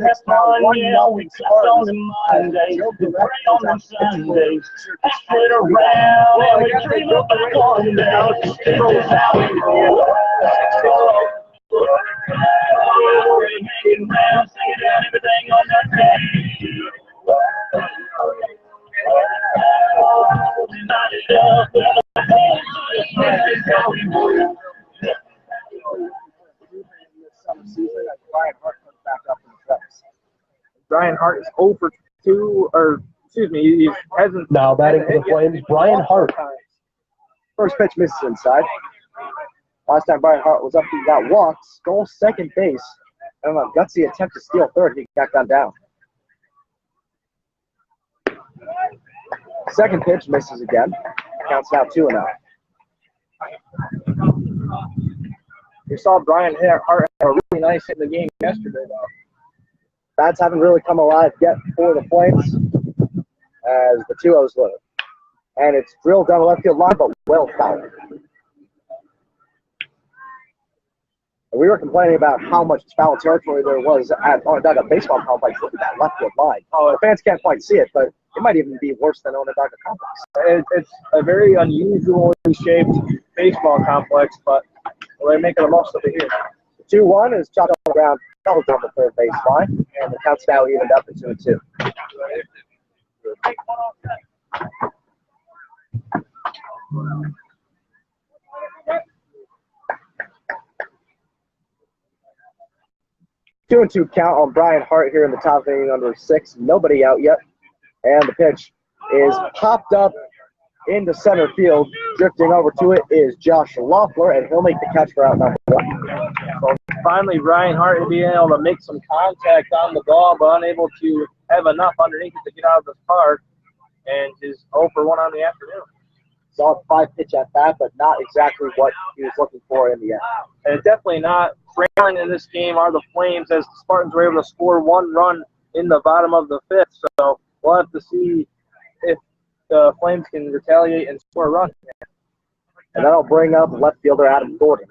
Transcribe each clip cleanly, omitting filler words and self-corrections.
have fun, yeah, we clap on the Mondays, we pray on them Sundays, pass it around, and we dream about one day, it goes how we roll. We're hanging around, singing down everything on that day. Brian Hart is 0 for 2, or excuse me, he hasn't. Now batting for the Flames, Brian Hart. First pitch misses inside. Last time Brian Hart was up, he got walked, stole second base, and a gutsy attempt to steal third. He got gone down. Second pitch misses again. Counts now 2-0. You saw Brian Hart have a really nice hit in the game yesterday, though. Bats haven't really come alive yet for the Flames as the 2-0's low. And it's drilled down the left field line, but well fouled. We were complaining about how much foul territory there was at Onondaga Baseball Complex. Look at that left field line. Oh, the fans can't quite see it, but it might even be worse than Onondaga Complex. It's a very unusually shaped baseball complex, but we're making the most of it here. 2-1 is chopped on the ground, doubled on the third base line, and the count's now evened up at 2-2. Two and 2 count on Brian Hart here in the top inning under 6. Nobody out yet. And the pitch is popped up into center field. Drifting over to it is Josh Loeffler, and he'll make the catch for out number 1. So finally, Brian Hart being able to make some contact on the ball, but unable to have enough underneath it to get out of the park. And his 0 for 1 on the afternoon. Solid 5-pitch at bat, but not exactly what he was looking for in the end. And definitely not trailing in this game are the Flames, as the Spartans were able to score 1 run in the bottom of the 5th. So we'll have to see if the Flames can retaliate and score a run. And that'll bring up left fielder Adam Gordon.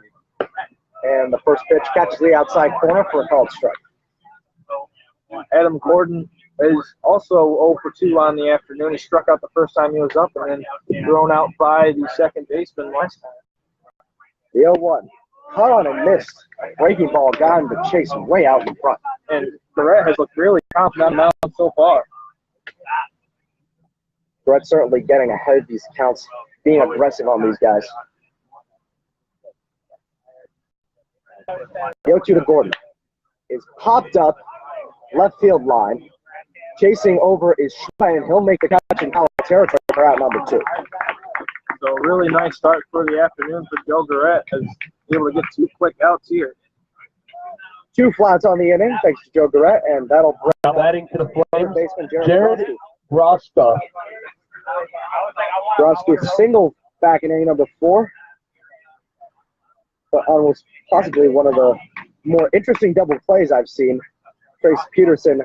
And the first pitch catches the outside corner for a called strike. Adam Gordon is also 0 for 2 on the afternoon. He struck out the first time he was up and then thrown out by the second baseman last time. The 0-1. Caught on and missed. Breaking ball got him to chase way out in front. And Barrett has looked really confident on the mound so far. Brett's certainly getting ahead of these counts, being aggressive on these guys. The 0-2 to Gordon is popped up left field line. Chasing over is Schlein, and he'll make the catch in foul territory for out number 2. So really nice start for the afternoon for Joe Garrett, as able to get 2 quick outs here. 2 flats on the inning, thanks to Joe Garrett, and that'll bring Now batting for the Flames, baseman Jared Rosta. Rosta single back in inning number 4, but almost possibly one of the more interesting double plays I've seen. Trace Peterson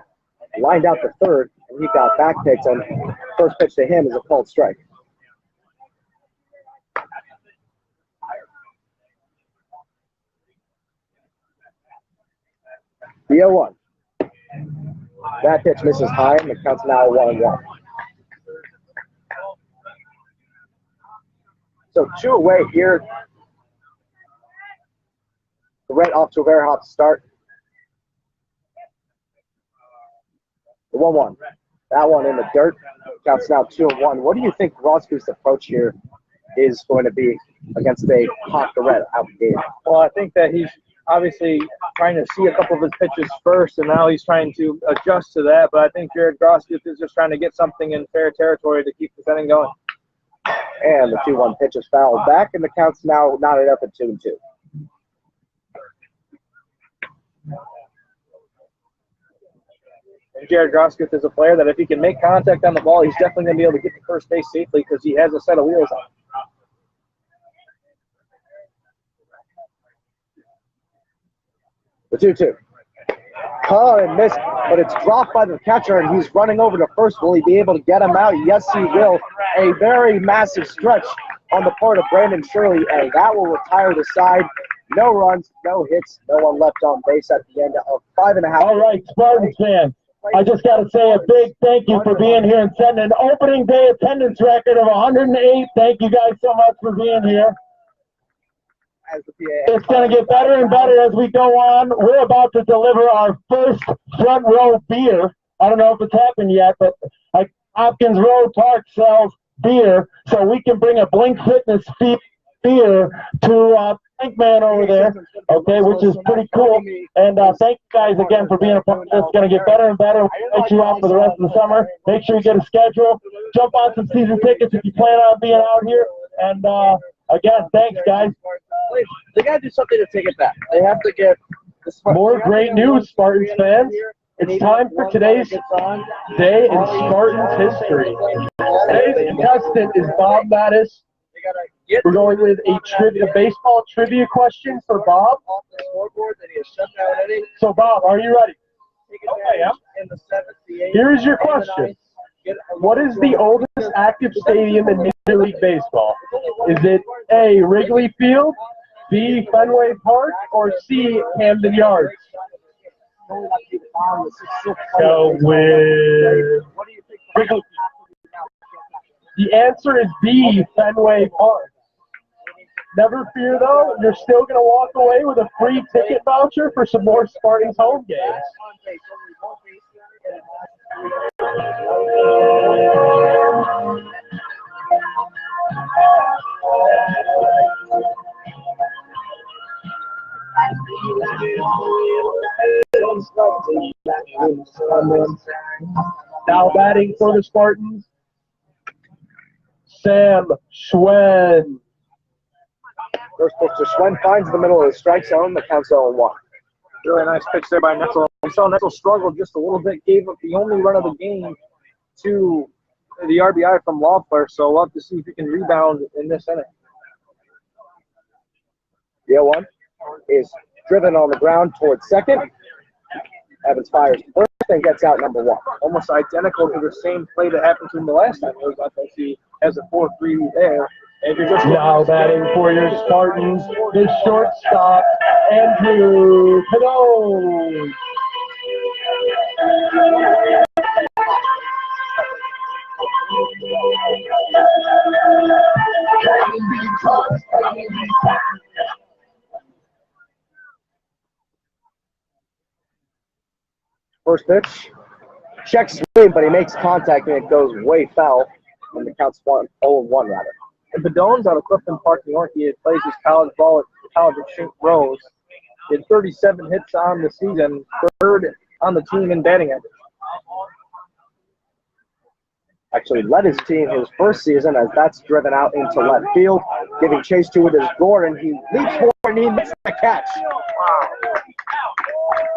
lined out the third, and he got back picked, and first pitch to him is a called strike. The 0-1. That pitch misses high, and the count's now 1-1. So 2 away here. The Red off to a very hot start. The 1-1. That one in the dirt. Counts now 2-1. What do you think Roscoe's approach here is going to be against a hot Red out the game? Well, I think that he's obviously trying to see a couple of his pitches first, and now he's trying to adjust to that. But I think Jared Grosskopf is just trying to get something in fair territory to keep the inning going. And the 2-1 pitch is fouled back, and the count's now knotted up at 2-2. And Jared Grosskopf is a player that if he can make contact on the ball, he's definitely going to be able to get to first base safely because he has a set of wheels on. The 2-2. Oh, and missed, but it's dropped by the catcher, and he's running over to first. Will he be able to get him out? Yes, he will. A very massive stretch on the part of Brandon Shirley, and that will retire the side. No runs, no hits, no one left on base at the end of 5.5. All right, Spartans fans. I just got to say a big thank you for being here and setting an opening day attendance record of 108. Thank you guys so much for being here. It's going to get better and better as we go on. We're about to deliver our first front row beer. I don't know if it's happened yet, but Hopkins Road Park sells beer, so we can bring a Blink Fitness beer to Blink Man over there, okay, which is pretty cool. And thank you guys again for being a part of this. It's going to get better and better. We'll make you out for the rest of the summer. Make sure you get a schedule. Jump on some season tickets if you plan on being out here. And again, thanks, guys. They got to do something to take it back. They have to get more great news, Spartans fans. It's time for today's day in Spartans history. Today's contestant is Bob Mattis. We're going with a baseball trivia question for Bob. So, Bob, are you ready? Okay, yeah. Here's your question. What is the oldest active stadium in Major League Baseball? Is it A, Wrigley Field, B, Fenway Park, or C, Camden Yards? Go with Wrigley. The answer is B, Fenway Park. Never fear, though, you're still going to walk away with a free ticket voucher for some more Spartans home games. Now batting for the Spartans, Sam Schwen. First pitch to Schwen finds the middle of the strike zone. The count's 0-1. Really nice pitch there by Netzel. We saw Netzel struggle just a little bit, gave up the only run of the game to the RBI from Loeffler, so we'll have to see if he can rebound in this inning. The 0-1 is driven on the ground towards second. Evans fires first and gets out number 1. Almost identical to the same play that happened to him the last time. I think he has a 4-3 there. And you're just now batting for your Spartans, the shortstop, Andrew Pedone. First pitch, checks swing, but he makes contact and it goes way foul. And the count's 0-1 rather. And Bedone's out of Clifton Park, New York. He plays his college ball at the College of St. Rose. He had 37 hits on the season, third on the team in batting average. Actually led his team his first season as that's driven out into left field. Giving chase to it is Gordon. He leaps forward and he makes the catch.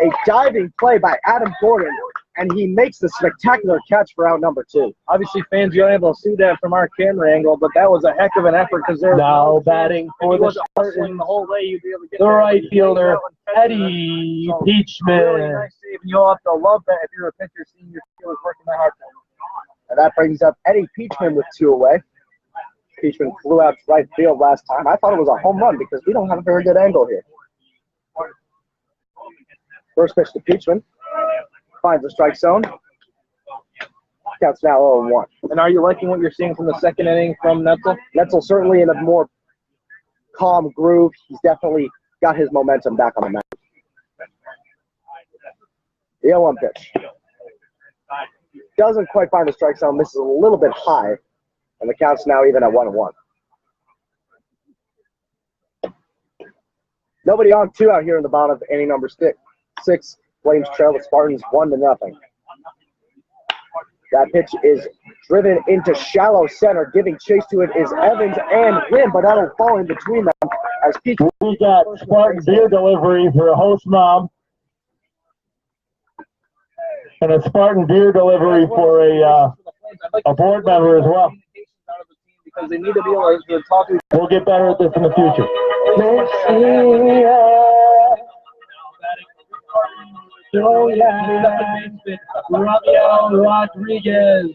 A diving play by Adam Gordon, and he makes the spectacular catch for out number 2. Obviously, fans, you're able to see that from our camera angle, but that was a heck of an effort because there now batting for the Spartans the whole way. You'd be able to get the right fielder, Eddie Peachman. Really nice save, and you'll have to love that if you're a pitcher seeing your fielders working that hard. And that brings up Eddie Peachman with 2 away. Peachman flew out to right field last time. I thought it was a home run because we don't have a very good angle here. First pitch to Peachman. Finds the strike zone. Counts now 0-1. And are you liking what you're seeing from the second inning from Netzel? Netzel certainly in a more calm groove. He's definitely got his momentum back on the mound. The 0-1 pitch. Doesn't quite find the strike zone. Misses a little bit high. And the count's now even at 1-1. Nobody on 2 out here in the bottom of inning number 6. Flames trail the Spartans 1-0. That pitch is driven into shallow center. Giving chase to it is Evans and Lynn, but that'll fall in between them as Pete. We got Spartan beer delivery for a host mom. And a Spartan beer delivery for a board member as well. Because they need to be able to talk to. We'll get better at this in the future. Rafael Rodriguez.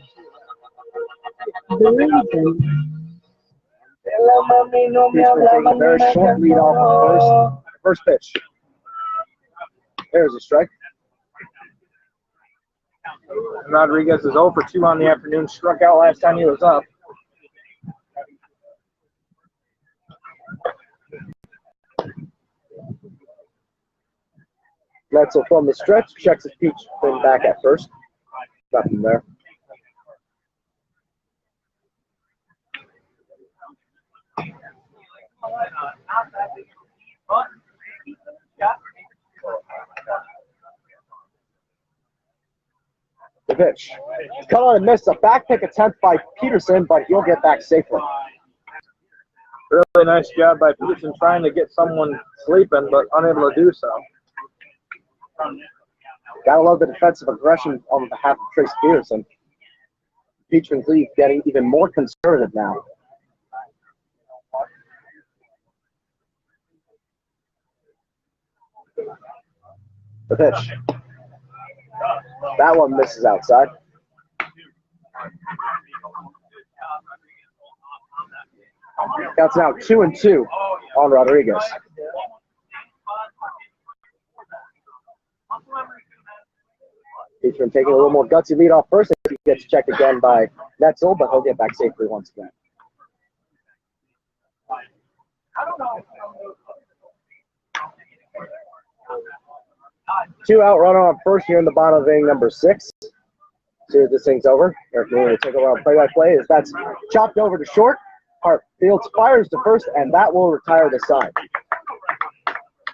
Very short lead off first. First pitch. There's a strike. Rodriguez is 0 for 2 on the afternoon. Struck out last time he was up. Letzel from the stretch. Checks his pitch spin back at first. Nothing there. The pitch. Come on and missed a back pick attempt by Peterson, but he'll get back safely. Really nice job by Peterson trying to get someone sleeping, but unable to do so. Gotta love the defensive aggression on behalf of Trace Peterson. Peterson's league getting even more conservative now. The pitch. That one misses outside. Counts now 2-2 on Rodriguez. Peterson taking a little more gutsy lead off first. He gets checked again by Netzel, but he'll get back safely once again. Two out runner on first here in the bottom of inning number 6. See if this thing's over. Eric Mooney will take over on play-by-play as that's chopped over to short. Hart Fields fires to first, and that will retire the side.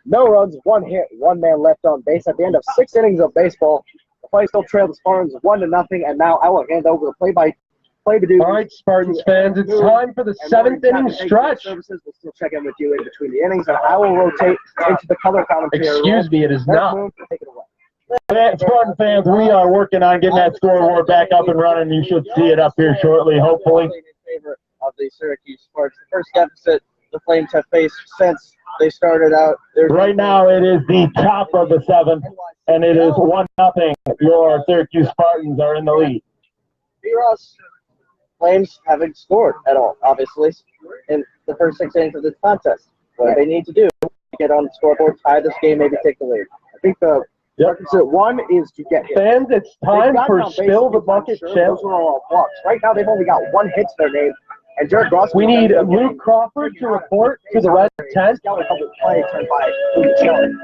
No runs, 1 hit, 1 man left on base at the end of 6 innings of baseball. The play still trailed the Spartans 1-0, and now I will hand over the play-by-play to do. All right, Spartans fans, it's time for the 7th inning stretch. Services will still check in with you in between the innings, and I will rotate into the color commentary. Excuse me, it is not. Take it away. Spartan fans, we are working on getting that scoreboard back up and running. You should see it up here shortly, hopefully. In favor of the Syracuse Spartans. The first deficit the Flames have faced since they started out. Right now, it is the top of the 7th, and it is 1-0. Your Syracuse Spartans are in the lead. B-Ross, Flames haven't scored at all, obviously, in the first 6 innings of this contest. What they need to do to get on the scoreboard, tie this game, maybe take the lead. I think the deficit 1 is to get hit. Fans, it's time for Spill the Bucket Champ. Those are all walks. Right now, they've only got 1 hit to their name. And Jared Ross. We need Luke Crawford to report to the red tent. Got a couple of plays turned by Luke Kelly.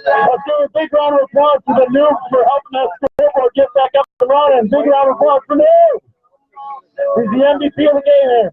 Let's do a big round of applause to the noob for helping us scoreboard get back up and running. Big round of applause for noob. He's the MVP of the game here.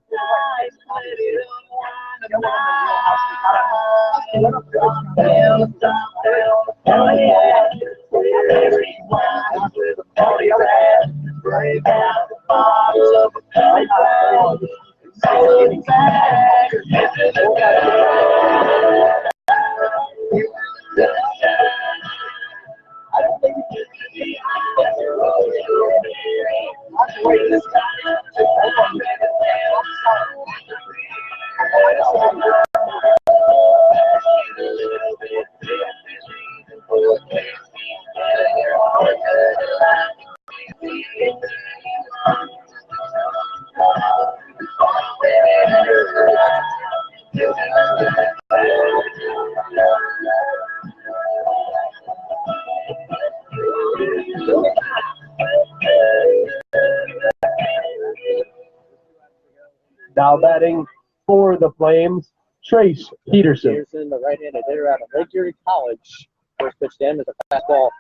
Now batting for the Flames, Trace Peterson. Peterson, the right-handed hitter out of Lake Erie College. First pitch to him is a fastball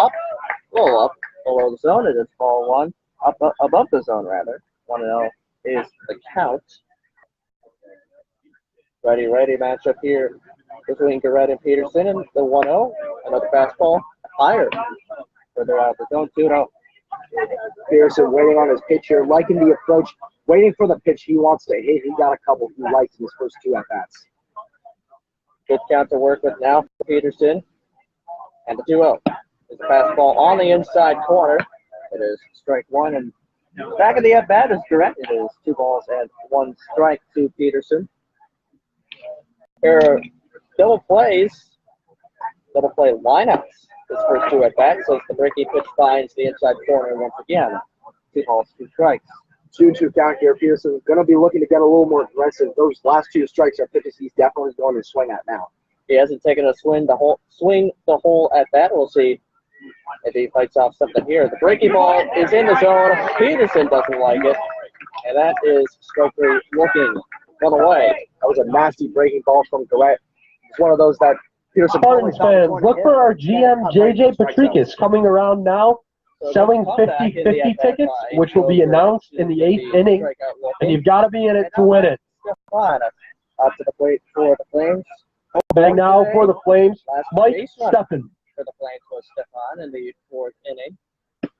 up, a little up below the zone. It is ball 1, up above the zone rather. 1-0 is the count. Righty matchup here between Garrett and Peterson, and the 1-0. Another fastball higher. Further out the zone, 2-0. Pearson waiting on his pitch here, liking the approach, waiting for the pitch he wants to hit. He got a couple he likes in his first 2 at-bats. Good count to work with now for Peterson. And the 2-0 is a fastball on the inside corner. It is strike 1, and back of the at-bat is correct. It is 2 balls and 1 strike to Peterson. Here are double play lineouts. His first 2 at-bats, so the breaking pitch finds the inside corner once again. 2 balls, 2 strikes. 2-2 count here. Peterson's going to be looking to get a little more aggressive. Those last 2 strikes are pitches he's definitely going to swing at now. He hasn't taken a swing the whole at bat. We'll see if he fights off something here. The breaking ball is in the zone. Peterson doesn't like it, and that is strike 3 looking one away. That was a nasty breaking ball from Garrett. It's one of those that Peterson. Spartans fans, look for our GM JJ Patricus coming around now, selling 50-50 tickets, which will be announced in the 8th inning, and you've got to be in it to win it. Stefan out to the plate for the Flames. Bang now for the Flames, Mike Steffen. For the Flames was Stefan in the 4th inning.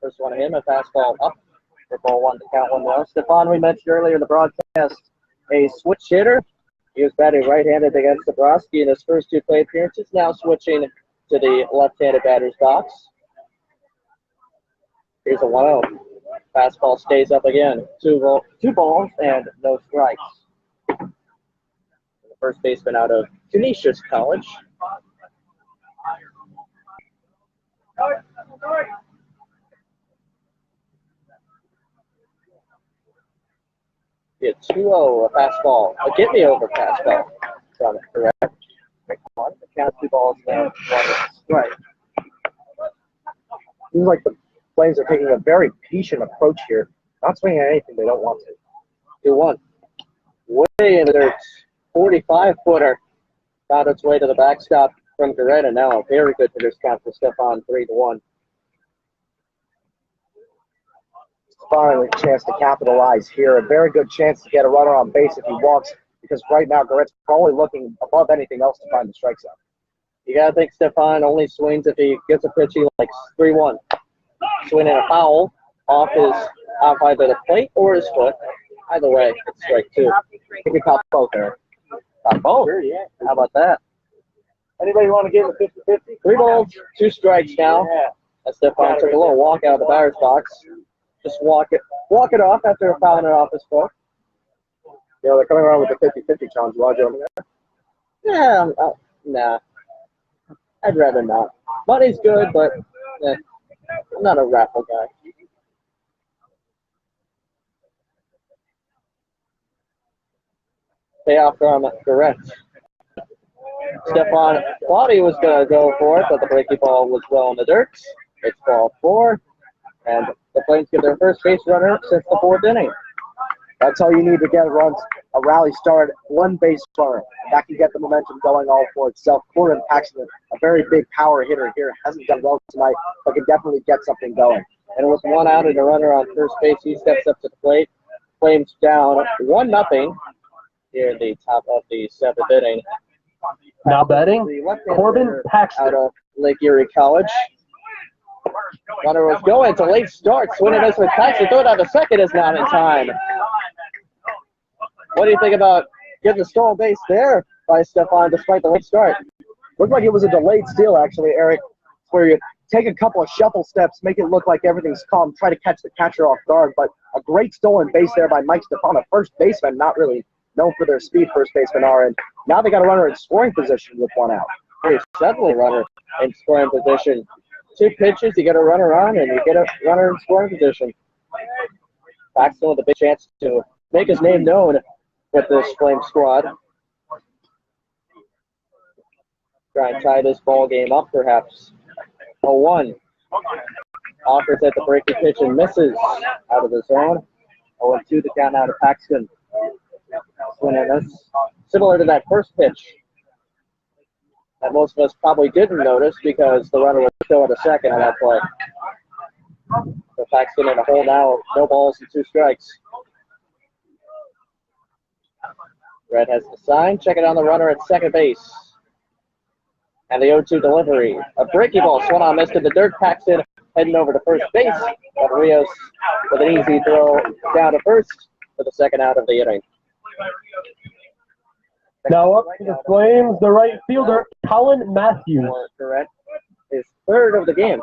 First one of him, a fastball up for ball 1 to count 1-0. Stefan, we mentioned earlier in the broadcast, a switch hitter. He was batting right-handed against Dabrowski in his first 2 play appearances, now switching to the left-handed batter's box. Here's a 1-0. Fastball stays up again. 2 balls and no strikes. The first baseman out of Canisius College. Get 2-0, a fastball, a get-me-over fastball. Got it correct. Count 2 balls and 1 strike. Seems like the Flames are taking a very patient approach here, not swinging at anything they don't want to. 2-1. Way in the dirt. 45-footer. Found its way to the backstop from Garrett, and now a very good pitcher's count for Stefan, 3-1. Finally, a chance to capitalize here. A very good chance to get a runner on base if he walks, because right now Garrett's probably looking above anything else to find the strike zone. You got to think Stefan only swings if he gets a pitch he likes. 3-1. Swinging a foul off either the plate or his foot. Either way, it's strike 2. He can caught both there. Caught both? Sure, yeah. How about that? Anybody want to give a 50-50? 3 balls, 2 strikes now. As Stefan took a little walk out of the batter's box. Just walk it off after fouling it off his foot. Yeah, they're coming around with the 50-50 challenge. You want to join me there? Yeah, nah. I'd rather not. Money's good, but I'm not a raffle guy. Payoff from Garrett. Stefan thought he was going to go for it, but the breaking ball was well in the dirt. It's ball 4, and the Flames get their first base runner since the 4th inning. That's all you need to get runs. A rally started, 1 base runner. That can get the momentum going all for itself. Corbin Paxton, a very big power hitter here, hasn't done well tonight, but can definitely get something going. And with 1 out and a runner on first base, he steps up to the plate. Flames down 1-0 here in the top of the 7th inning. Now betting, Corbin Paxton out of Lake Erie College. Runner was going to late start. Swing and miss with Paxton. Throw it out to second is not in time. What do you think about getting the stolen base there by Stefan despite the late start? Looked like it was a delayed steal, actually, Eric, where you take a couple of shuffle steps, make it look like everything's calm, try to catch the catcher off guard. But a great stolen base there by Mike Stefan, a first baseman, not really known for their speed, first baseman are. And now they got a runner in scoring position with 1 out. Here's suddenly runner in scoring position. 2 pitches, you get a runner on, and you get a runner in scoring position. Paxton with a big chance to make his name known with this Flame squad. Try and tie this ball game up, perhaps. 0-1. Offers at the breaking pitch and misses out of the zone. 0-2 the count out of Paxton. Swing and miss. Similar to that first pitch that most of us probably didn't notice because the runner was still at a second on that play. So Paxton in a hole now, no balls and 2 strikes. Red has the sign, checking on the runner at second base. And the 0-2 delivery. A breaking ball, swung on, missed in the dirt. Paxton heading over to first base. But Rios with an easy throw down to first for the second out of the inning. Now up to the Flames, the right fielder, Colin Matthews. Correct. His 3rd of the game.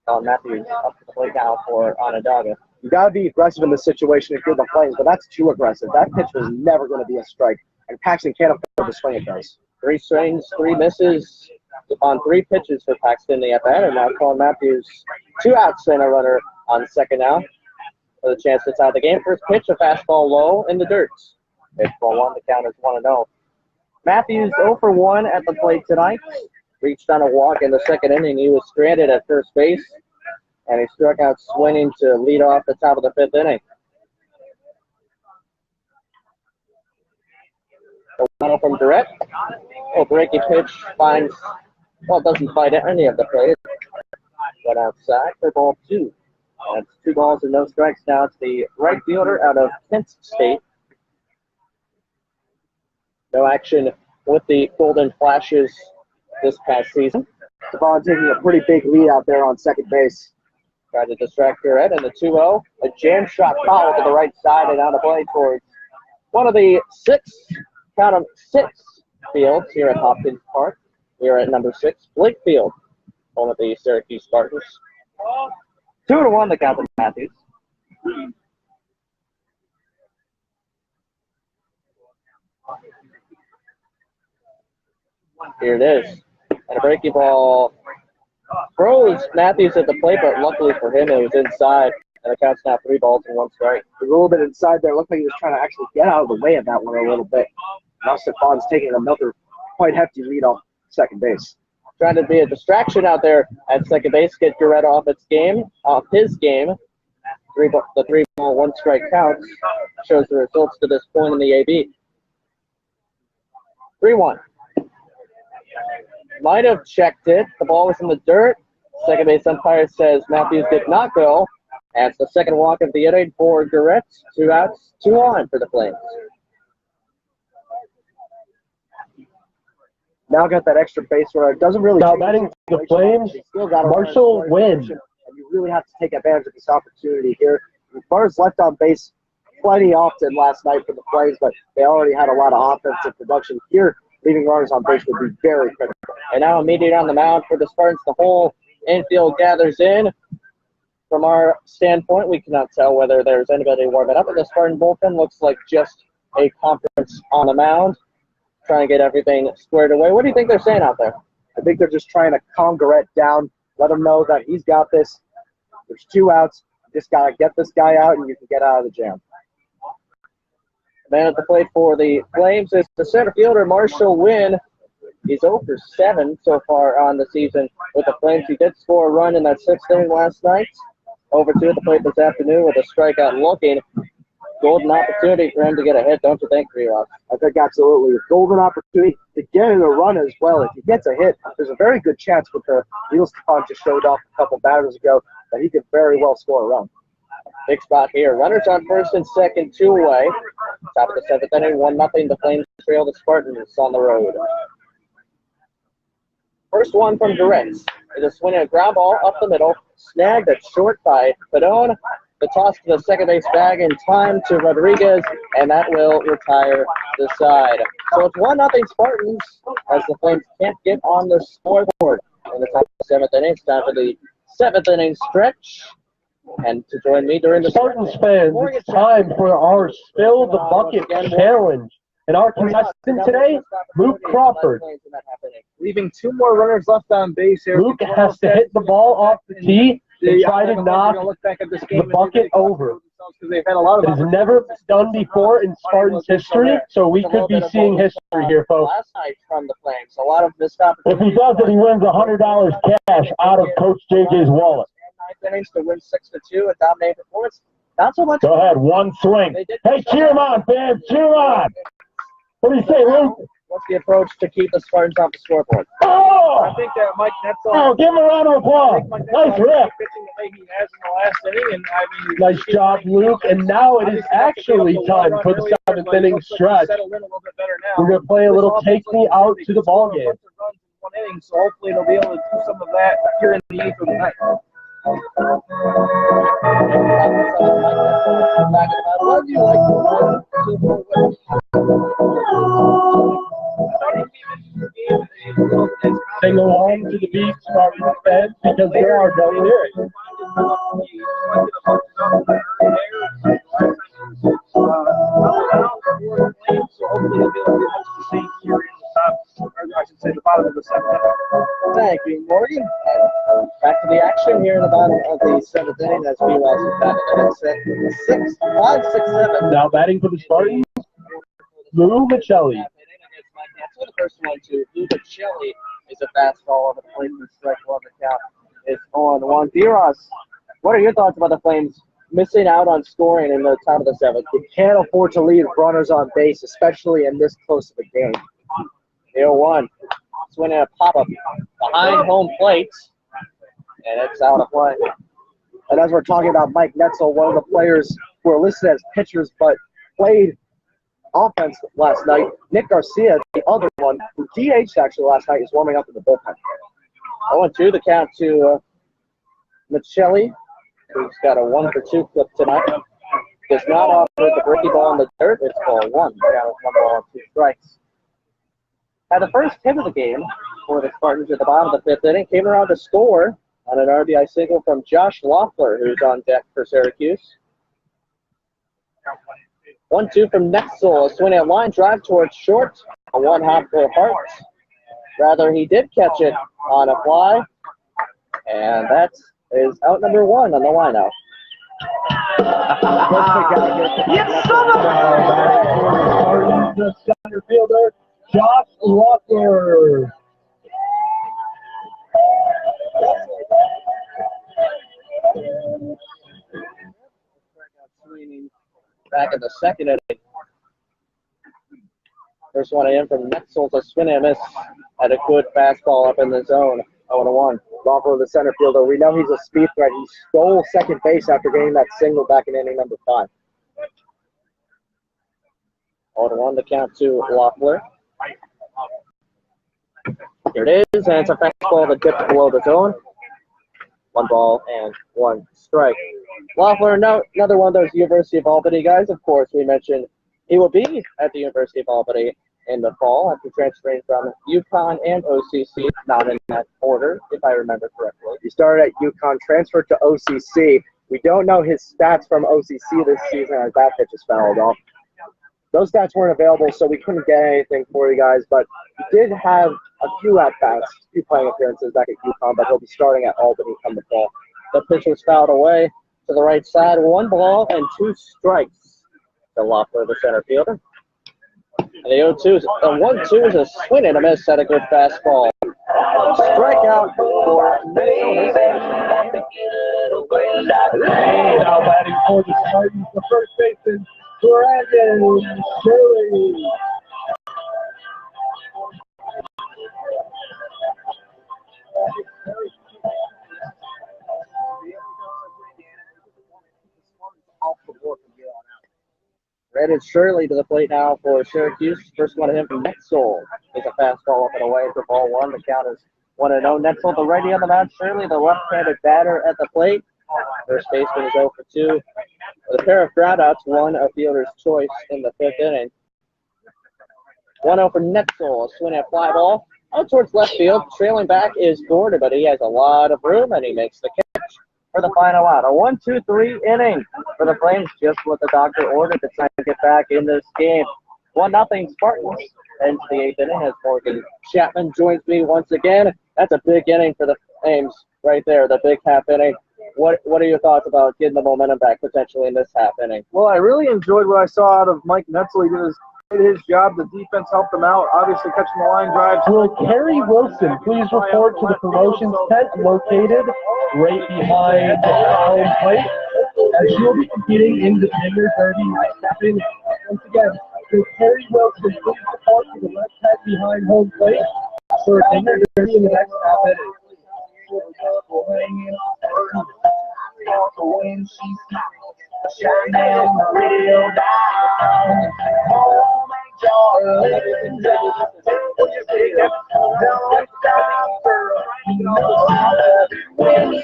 Colin Matthews up to the plate now for Onondaga. You got to be aggressive in this situation if you're the Flames, but that's too aggressive. That pitch was never going to be a strike, and Paxton can't afford to swing it, guys. 3 swings, 3 misses on 3 pitches for Paxton in the at-bat, and now Colin Matthews 2 outs and a runner on second now. with a chance to tie the game. First pitch, a fastball low in the dirt. Pitch ball 1, the count is 1-0. Matthews 0 for 1 at the plate tonight. Reached on a walk in the second inning. He was stranded at first base, and he struck out swinging to lead off the top of the 5th inning. The 1-0 from Durrett. Oh, breaking pitch finds, well, doesn't find any of the plays. Went outside for ball 2. That's 2 balls and no strikes now. It's the right fielder out of Kent State. No action with the Golden Flashes this past season. Devon taking a pretty big lead out there on second base. Tried to distract Durrett, and the 2-0. A jam shot foul to the right side and out of play towards one of the 6 fields here at Hopkins Park. We are at number 6, Blake Field, home of the Syracuse Spartans. 2-1 the count to Matthews. Here it is. And a breaking ball froze Matthews at the plate, but luckily for him, it was inside. And the count's now 3 balls and 1 strike. A little bit inside there. Looked like he was trying to actually get out of the way of that one a little bit. Now Stefan's taking another quite hefty lead off second base. Trying to be a distraction out there at second base, get Durrett off his game. The 3-ball, 1 strike count shows the results to this point in the AB. 3-1. Might have checked it. The ball was in the dirt. Second base umpire says Matthews did not go. And it's the second walk of the inning for Durrett. 2 outs, 2 on for the Flames. Now got that extra base runner. It doesn't really. Now batting the Flames, Marshall wins. And you really have to take advantage of this opportunity here. Runners left on base plenty often last night for the Flames, but they already had a lot of offensive production here. Leaving runners on base would be very critical. And now immediately on the mound for the Spartans, the whole infield gathers in. From our standpoint, we cannot tell whether there's anybody warming up, but the Spartan bullpen looks like just a conference on the mound, trying to get everything squared away. What do you think they're saying out there? I think they're just trying to calm Durrett down, let him know that he's got this. There's 2 outs. You just got to get this guy out, and you can get out of the jam. Man at the plate for the Flames is the center fielder, Marshall Wynn. He's 0 for 7 so far on the season with the Flames. He did score a run in that 6th inning last night. Over 2 at the plate this afternoon with a strikeout looking. Golden opportunity for him to get a hit, don't you think, Rerock? I think absolutely. A golden opportunity to get in a run as well. If he gets a hit, there's a very good chance with the Neil Stefan just showed off a couple batters ago that he could very well score a run. Big spot here. Runners on first and second, 2 away. Top of the 7th inning, 1-0. The Flames trail the Spartans on the road. First one from Durrett. It is swinging a ground ball up the middle. Snagged at short by Padone. The toss to the second base bag in time to Rodriguez, and that will retire the side. So it's 1-0 Spartans as the Flames can't get on the scoreboard in the top of the 7th inning. It's time for the 7th inning stretch. And to join me during the Spartans fans, it's time for our Spill the Bucket Challenge. And our contestant today, Luke Crawford. Leaving 2 more runners left on base here. Luke has to hit the ball off the tee and try to knock the bucket over. It has never been done before in Spartans history, so we could be seeing history here, folks. Last night from the Flames, a lot of missed opportunities. If he does it, he wins $100 cash out of Coach JJ's wallet. 9 innings to win 6-2, a dominating performance. Not so much. Go ahead, 1 swing. Hey, cheer him on, fans, cheer him on. What do you say, Luke? What's the approach to keep the Spartans off the scoreboard? Oh! I think that Mike Netzel. Oh, give him a round of applause. Nice rip. Pitching the way he has in the last inning, and I mean, Nice job, Luke. And now it is actually time for the 7th inning stretch. We're going to play a little take me out to the ball game. So hopefully they'll be able to do some of that here in the 8th of the night. What do you like Sing along to the beat, Spartans fans, because there are no lyrics. So hopefully they'll be able to do much the same here in the top, or I should say the bottom of the the second. Thank you, Morgan. Back to the action here in the bottom of the seventh inning as we watch the back of the set. 5-6-7. Now batting for the Spartans, Lou Michelli. So the first one to Lou Michelli is a fastball over the plate for strike one. The count is on one. B-Ross, what are your thoughts about the Flames missing out on scoring in the top of the seventh? You can't afford to leave runners on base, especially in this close of a game. 0-1. Swinging a pop-up behind home plate, and it's out of play. And as we're talking about Mike Netzel, one of the players who are listed as pitchers but played offense last night, Nick Garcia, the other one, who DH'd actually last night, is warming up in the bullpen. 0-2, the count to Michelli, who's got a 1-for-2 clip tonight. Does not offer the breaky ball in the dirt. It's ball one. Count is 1 ball, 2 strikes. Had the first hit of the game for the Spartans at the bottom of the fifth inning. Came around to score on an RBI single from Josh Loeffler, who's on deck for Syracuse. 1-2 from Netzel. A swing at line drive towards short. A one-hop for Hart. Rather, he did catch it on a fly. And that is out number one on the lineup. Yes, Spartans, the center fielder, Josh Loeffler. Back in the second inning. First one in from Netzel's a swing and miss. Had a good fastball up in the zone. 0-1. Loeffler, the center fielder. We know he's a speed threat. He stole second base after getting that single back in inning number 5. 0-1 the count to Loeffler. Here it is, and it's a fastball that dipped below the zone. 1 ball and 1 strike. Loeffler, another one of those University of Albany guys. Of course, we mentioned he will be at the University of Albany in the fall after transferring from UConn and OCC, not in that order, if I remember correctly. He started at UConn, transferred to OCC. We don't know his stats from OCC this season as that pitch is fouled off. Those stats weren't available, so we couldn't get anything for you guys, but he did have a few at-bats, a few playing appearances back at UConn, but he'll be starting at Albany come the fall. The pitch was fouled away to the right side. 1 ball and 2 strikes to Loeffler, the center fielder. And the 0-2 is a 1-2 is a swing and a miss at a good fastball. Strikeout for Minnesota. Now batting for the Spartans, the first baseman, Brandon Shirley. Brandon Shirley to the plate now for Syracuse. First one of him from Netzel is a fastball up and away for ball 1. The count is 1-0. Netzel, the righty on the mound. Shirley, the left-handed batter at the plate. First baseman is 0 for 2. With a pair of groundouts, 1 a fielder's choice in the 5th inning. 1-0 for Netzel. A swing at fly ball out towards left field. Trailing back is Gordon, but he has a lot of room, and he makes the catch for the final out. A 1-2-3 inning for the Flames, just what the doctor ordered to try and get back in this game. 1-0 Spartans into the 8th inning as Morgan Chapman joins me once again. That's a big inning for the Flames right there, the big half inning. What are your thoughts about getting the momentum back potentially in this half inning? Well, I really enjoyed what I saw out of Mike Netzel. He did his job. The defense helped him out, obviously catching the line drives. Will Kerry Wilson please report to the promotions tent located right behind home plate, as she'll be competing in the Dinger Derby stepping. Once again, will Kerry Wilson please report to the left tent behind home plate for a Dinger Derby in the next half inning. When she smiles, shining real down. Oh, my darling, don't stop, girl. You know I love it when you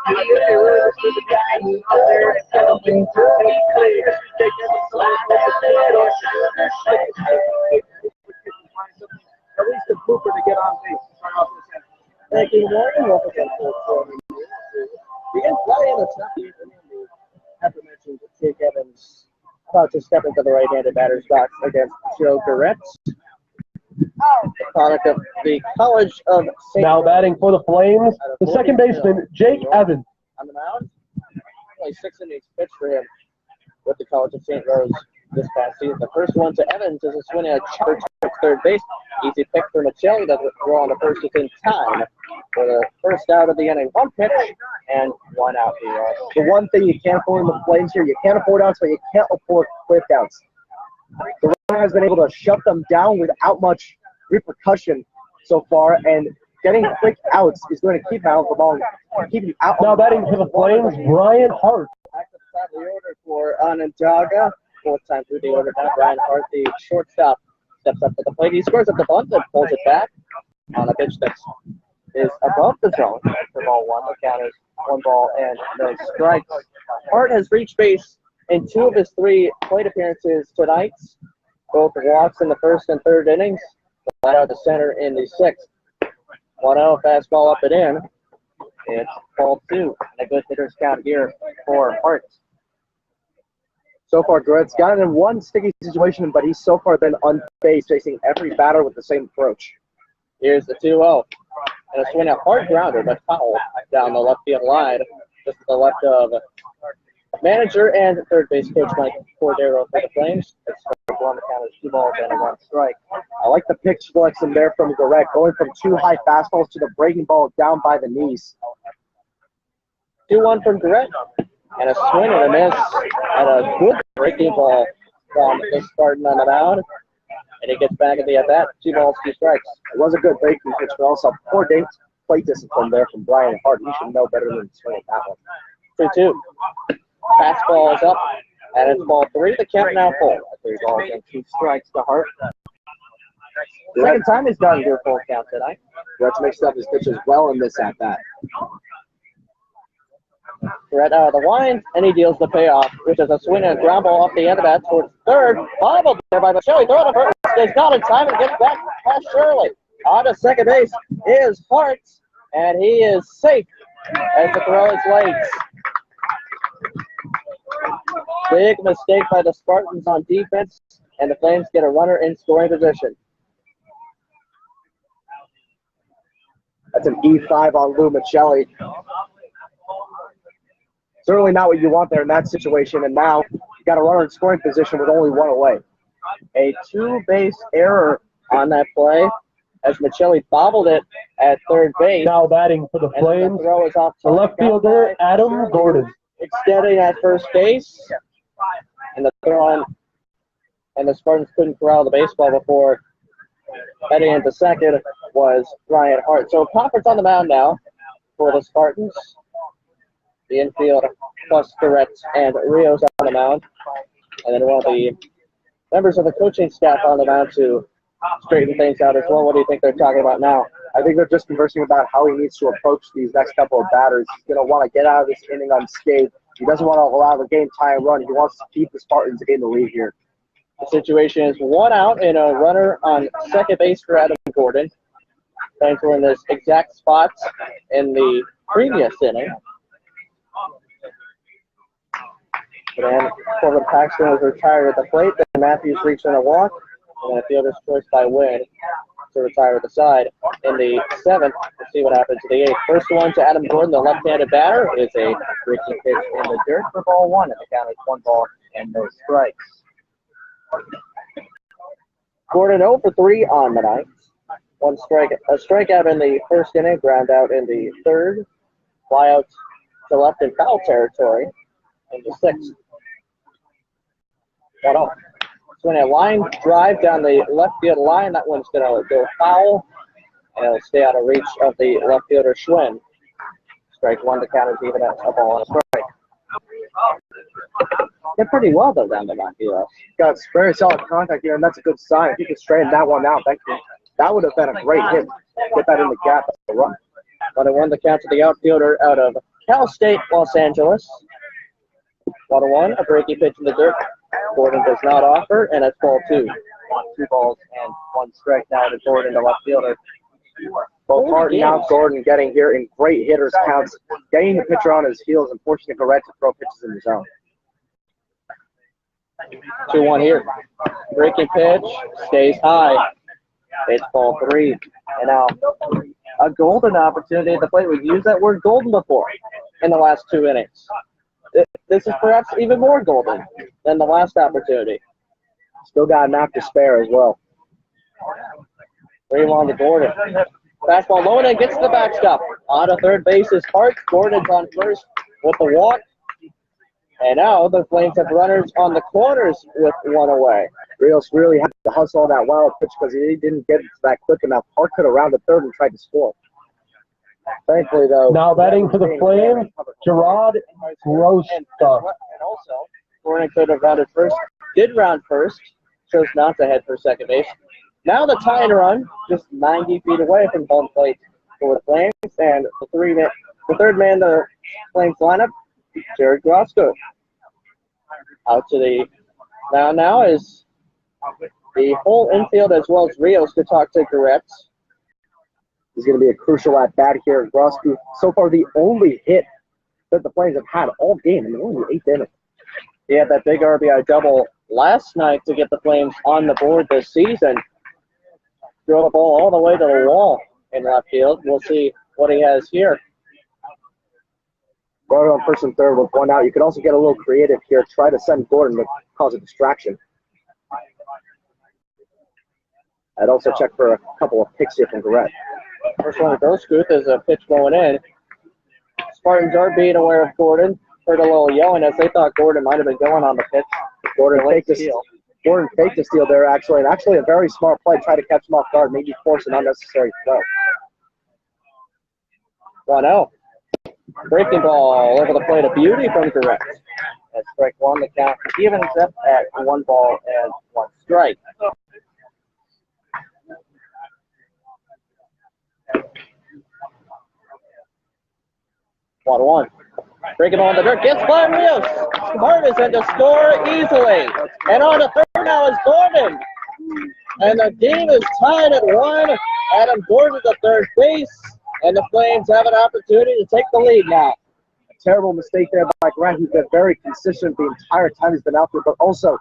At least a blooper to get on base. Start off this end. Thank you, Morgan. Welcome to the in-play in the second inning. The aforementioned Jake Evans about to step into the right-handed batter's box against Joe Goretz. Product of the College of St. Now batting for the Flames, the second baseman, Jake Evans. On the mound, only 6 innings pitched for him with the College of St. Rose this past season. The first one to Evans is a swing at church at third base. Easy pick for Michelli. Doesn't throw on the first is in time for the first out of the inning. 1 pitch and 1 out. The one thing you can't afford in the Flames here, you can't afford outs, but you can't afford quick outs. The runner has been able to shut them down without much repercussion so far, and getting quick outs is going to keep out the ball, keep you out. Now batting for the Flames, Brian Hart. Back to the top of the order for Onondaga. 4th time through the order now. Brian Hart, the shortstop, steps up to the plate. He scores up the bunt and pulls it back on a pitch that is above the zone for ball 1. The count is 1 ball and no strikes. Hart has reached base in 2 of his 3 plate appearances tonight. Both walks in the first and third innings. Right out the center in the 6th. 1-0 fastball up and in. It's ball 2. And a good hitter's count here for Hart. So far, Goretz got in one sticky situation, but he's so far been unfazed, facing every batter with the same approach. Here's the 2-0. And a swing at hard grounder, but foul down the left field line, just to the left of manager and third base coach Mike Cordero for the Flames. It's strike 1, the count is 2 balls and 1 strike. I like the pitch selection there from Goretz, going from 2 high fastballs to the breaking ball down by the knees. 2-1 from Goretz. And a swing and a miss and a good breaking ball from the Spartan on the mound. And he gets back at the at-bat. 2 balls, 2 strikes. It was a good breaking pitch, but also poor plate discipline there from Brian Hart. He should know better than swinging that one. 2-2. Fastball is up, and it's ball 3. The count now full. 3 balls and 2 strikes to Hart. Second time he's done your full count tonight. Let's mix up his pitches well in this at-bat. Brett out of the line, and he deals the payoff, which is a swing and a ground ball off the end of that towards third. Bobbled there by Michelli. Throw it to first. Stays not in time and gets back past Shirley. On to second base is Hart, and he is safe as the throw is late. Big mistake by the Spartans on defense, and the Flames get a runner in scoring position. That's an E5 on Lou Michelli. Certainly not what you want there in that situation, and now you got a runner in scoring position with only 1 away. A 2-base error on that play as Michelli bobbled it at third base. Now batting for the Flames, The throw is off the left fielder, Adam Gordon. Extending at first base, and the throw on, and the Spartans couldn't corral the baseball before heading into second was Ryan Hart. So Crawford's on the mound now for the Spartans. The infield plus Goretz and Rios on the mound. And then one of the members of the coaching staff on the mound to straighten things out as well. What do you think they're talking about now? I think they're just conversing about how he needs to approach these next couple of batters. He's going to want to get out of this inning unscathed. He doesn't want to allow the game tie and run. He wants to keep the Spartans in the lead here. The situation is 1 out and a runner on second base for Adam Gordon. Flames were in this exact spot in the previous inning. And Corbin Paxton was retired at the plate. Then Matthews reached in a walk. And a fielder's choice by Wynn to retire at the side in the 7th. We'll see what happens in the 8th. First one to Adam Gordon, the left-handed batter, is a breaking pitch in the dirt for ball 1. And the count is 1 ball and no strikes. Gordon 0 for 3 on the night. A strikeout in the first inning, ground out in the 3rd. Fly out to left in foul territory in the 6th. 1-0. Swing a line drive down the left field line. That one's going to go foul, and it'll stay out of reach of the left fielder Schwinn. Strike 1, the count is even at a ball and a strike. Did pretty well, though, down the left field. Got very solid contact here, and that's a good sign. If you could straighten that one out, that would have been a great hit. Get that in the gap. That's the run. 1-1, the count to the outfielder out of Cal State, Los Angeles. 1-1, a breaking pitch in the dirt. Gordon does not offer, and it's ball 2. 2 balls and 1 strike now to Gordon, the left fielder. Both Martin and Gordon getting here in great hitters counts, getting the pitcher on his heels and forcing Garrett to throw pitches in the zone. 2-1 here. Breaking pitch, stays high. It's ball 3. And now a golden opportunity at the plate. We've used that word golden before in the last 2 innings. This is perhaps even more golden than the last opportunity. Still got a knock to spare as well. 3-1 to Gordon. Fastball low and gets to the backstop. On to third base is Hart. Gordon's on first with the walk. And now the Flames have runners on the corners with 1 away. Rios really had to hustle on that wild pitch because he didn't get it that quick enough. Hart could have rounded third and tried to score. Thankfully, though. Now batting for the Flames, Gerard Groska. And also, Gordon could have rounded first. Did round first. Chose not to head for second base. Now the tying run, just 90 feet away from home plate for the Flames. And the third man the Flames lineup, Jared Groska. Out to the mound now is the whole infield as well as Rios to talk to Garrett. He's going to be a crucial at bat here. Groska, so far the only hit that the Flames have had all game in the only 8th inning. He had that big RBI double last night to get the Flames on the board this season. Throw the ball all the way to the wall in left field. We'll see what he has here. Gordon on first and third with 1 out. You could also get a little creative here. Try to send Gordon to cause a distraction. I'd also check for a couple of picks here from Garrett. First one to Groska is a pitch going in. Spartans are being aware of Gordon. Heard a little yelling as they thought Gordon might have been going on the pitch. Gordon faked the steal there, actually, and actually a very smart play. Try to catch him off guard, maybe force an unnecessary throw. 1-0. Breaking ball over the plate, a beauty from Garrett. That's strike 1. The count evens up at 1 ball and 1 strike. One. Breaking ball in the dirt, gets by Rios. Hart is in to score easily. And on the third now is Gordon. And the game is tied at 1. Adam Gordon at third base. And the Flames have an opportunity to take the lead now. A terrible mistake there by Grant. He's been very consistent the entire time he's been out there. But also,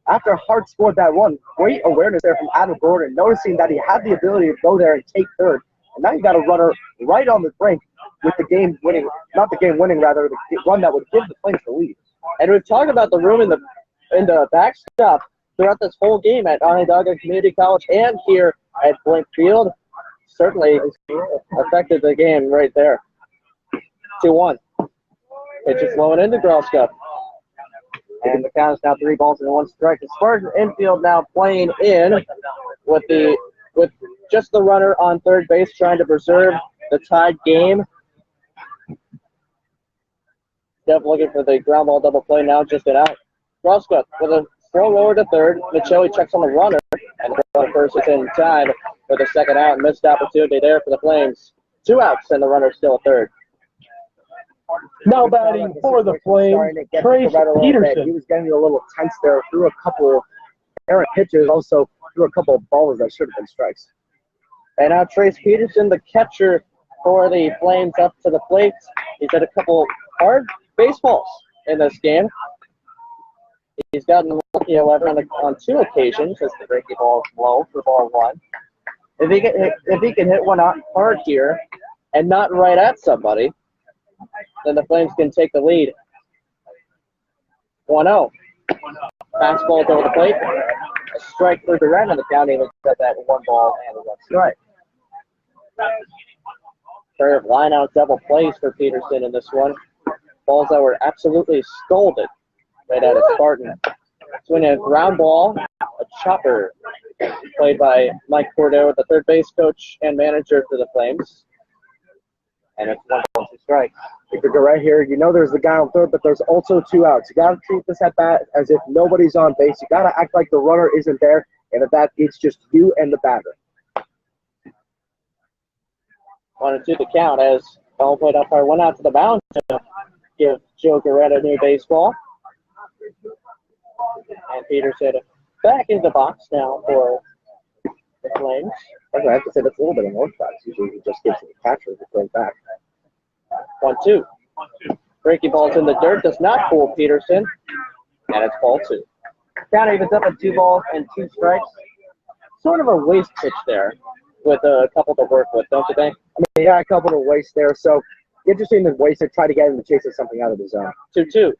after Hart scored that one, great awareness there from Adam Gordon, noticing that he had the ability to go there and take third. And now you got a runner right on the brink with the game-winning, not the game-winning, rather, the run that would give the Flames the lead. And we've talked about the room in the backstop throughout this whole game at Onondaga Community College and here at Blink Field. Certainly affected the game right there. 2-1. Pitch is flowing into Groska. And the count is now 3 balls and 1 strike. The Spartans infield now playing in with just the runner on third base trying to preserve the tied game. Steph looking for the ground ball double play now, just an out. Groska with a slow roller to third. Michelli checks on the runner, and the runner first is in time for the second out. Missed opportunity there for the Flames. 2 outs, and the runner still at third. Now batting for the Flames, Trace Peterson. He was getting a little tense there, threw a couple of errant pitches, also threw a couple of balls that should have been strikes. And now Trace Peterson, the catcher for the Flames, up to the plate. He's had a couple hard baseballs in this game. He's gotten lucky, however, on 2 occasions as the breaking ball is low for ball 1. If he can hit one out hard here and not right at somebody, then the Flames can take the lead. 1-0. Fastball over the plate. A strike for Durant, and the county looks at that 1 ball and 1 strike. Pair of line-out double plays for Peterson in this one. Balls that were absolutely scolded right out of Spartan. Swinging a ground ball, a chopper, played by Mike Cordero, the third base coach and manager for the Flames. And it's 1 ball, 2 strikes. If you go right here, you know there's the guy on third, but there's also 2 outs. You got to treat this at bat as if nobody's on base. You got to act like the runner isn't there, and at that, it's just you and the batter. 1-2 the count as Ball played umpire went out to the mound to give Joe Garrett a new baseball. And Peterson back in the box now for the Flames. I have to say that's a little bit unorthodox. Usually he just gives it to the catcher to throw it back. 1-2. Breaking ball's in the dirt, does not fool Peterson. And it's ball 2. Count evens up at 2 balls and 2 strikes. Sort of a waste pitch there with a couple to work with, don't you think? I mean, yeah, a couple to waste there. So interesting to waste it, try to get him to chase something out of the zone. 2-2.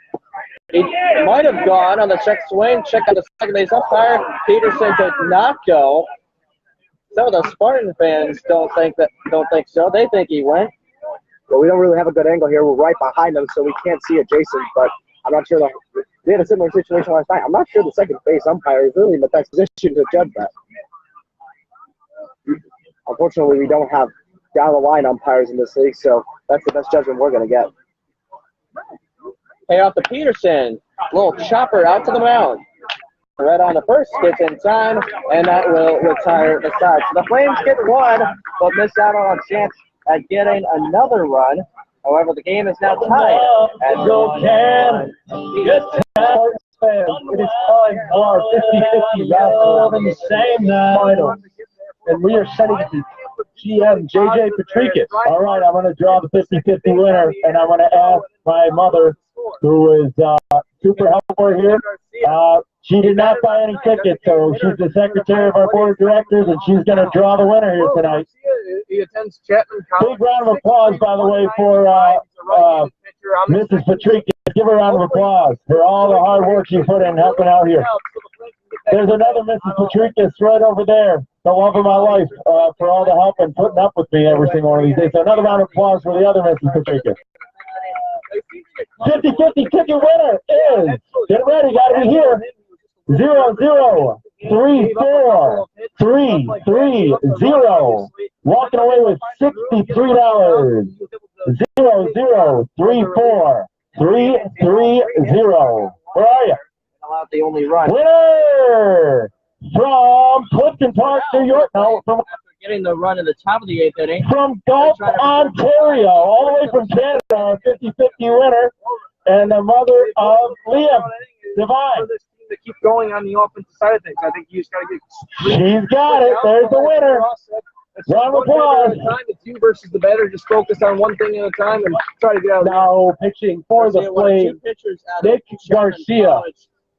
He might have gone on the check swing, check on the second base umpire. Peterson did not go. Some of the Spartan fans don't think so. They think he went. Well, we don't really have a good angle here. We're right behind them, so we can't see it, Jason. But I'm not sure we had a similar situation last night. I'm not sure the second base umpire is really in the best position to judge that. Unfortunately, we don't have down-the-line umpires in this league, so that's the best judgment we're going to get. Payoff to Peterson. Little chopper out to the mound. Right on the first, gets in time, and that will retire the side. So the Flames get 1, but miss out on a chance at getting another run. However, the game is now tied at 1-1. It is time for our 50-50 round in the same final. And we are sending it to GM JJ Patricus. All right, I'm going to draw the 50-50 winner, and I'm going to ask my mother, who is super helpful here. She did not buy any tickets, so she's the secretary of our board of directors, and she's going to draw the winner here tonight. He attends Chapman College. Big round of applause, by the way, for Mrs. Patricus. Give her a round of applause for all the hard work she put in helping out here. There's another Mrs. Patricus right over there, the love of my life, for all the help and putting up with me every single one of these days. So another round of applause for the other Mrs. Patricus. 50-50 ticket winner is, get ready, got to be here, 0-0-3-4-3-3-0. Walking away with $63. 0-0-3-4-3-3-0. Where are you? Allowed the only run. Winner from Clifton Park, New York. No, from Getting the run in the top of the 8th inning. From Gulf, Ontario, all the way from Canada, 50-50 winner, and the mother of Liam Devine. To keep going on the offensive side of things, I think you just got to get. She's got it. There's the winner. Round of applause. The 2 versus the better. Just focus on one thing at a time and try to get out. Now pitching for the Flames, Nick Garcia.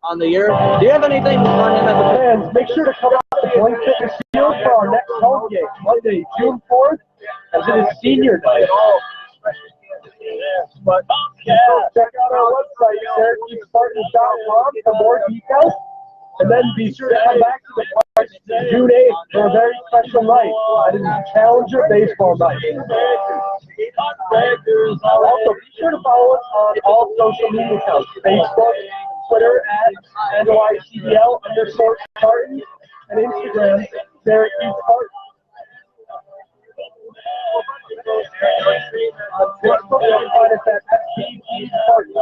On the year. Do you have anything for him at the fans? Make sure to come out to Blink Fitness Field for our next home game, Monday, June 4th, as it is senior night. But check out our website, SyracuseSpartans.com, for more details. And then be sure to come back to the park June 8th for a very special night. That is Challenger Baseball Night. Also, be sure to follow us on all social media accounts, Facebook, Twitter @NYCDL_Spartans, and Instagram, Syracuse Spartans. On Facebook, you can find us at SPG Spartans.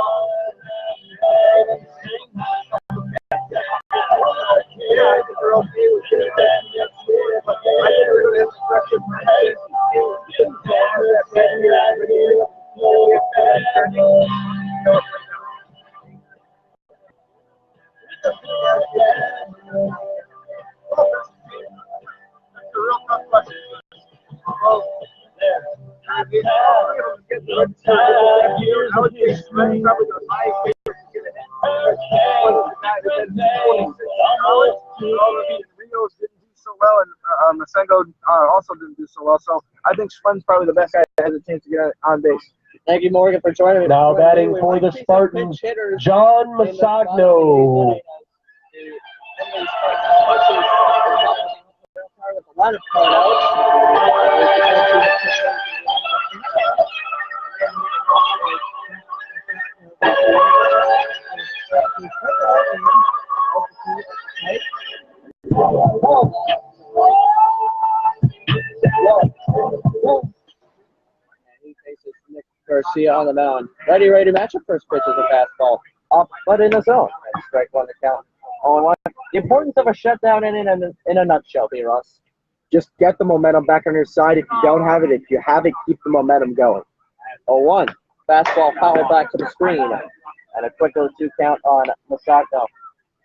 Masengo also didn't do so well, so I think Schwenn's probably the best guy that has a chance to get on base. Thank you, Morgan, for joining me. Now batting for the Spartans, John Masagno. He faces Nick Garcia on the mound. Ready to match up. First pitch is a fastball. Up, but in the zone. And strike 1 to count. 0-1. The importance of a shutdown in a nutshell, B. Ross. Just get the momentum back on your side. If you don't have it, if you have it, keep the momentum going. 0-1. Fastball fouled back to the screen. And a quick 0-2 count on Masako.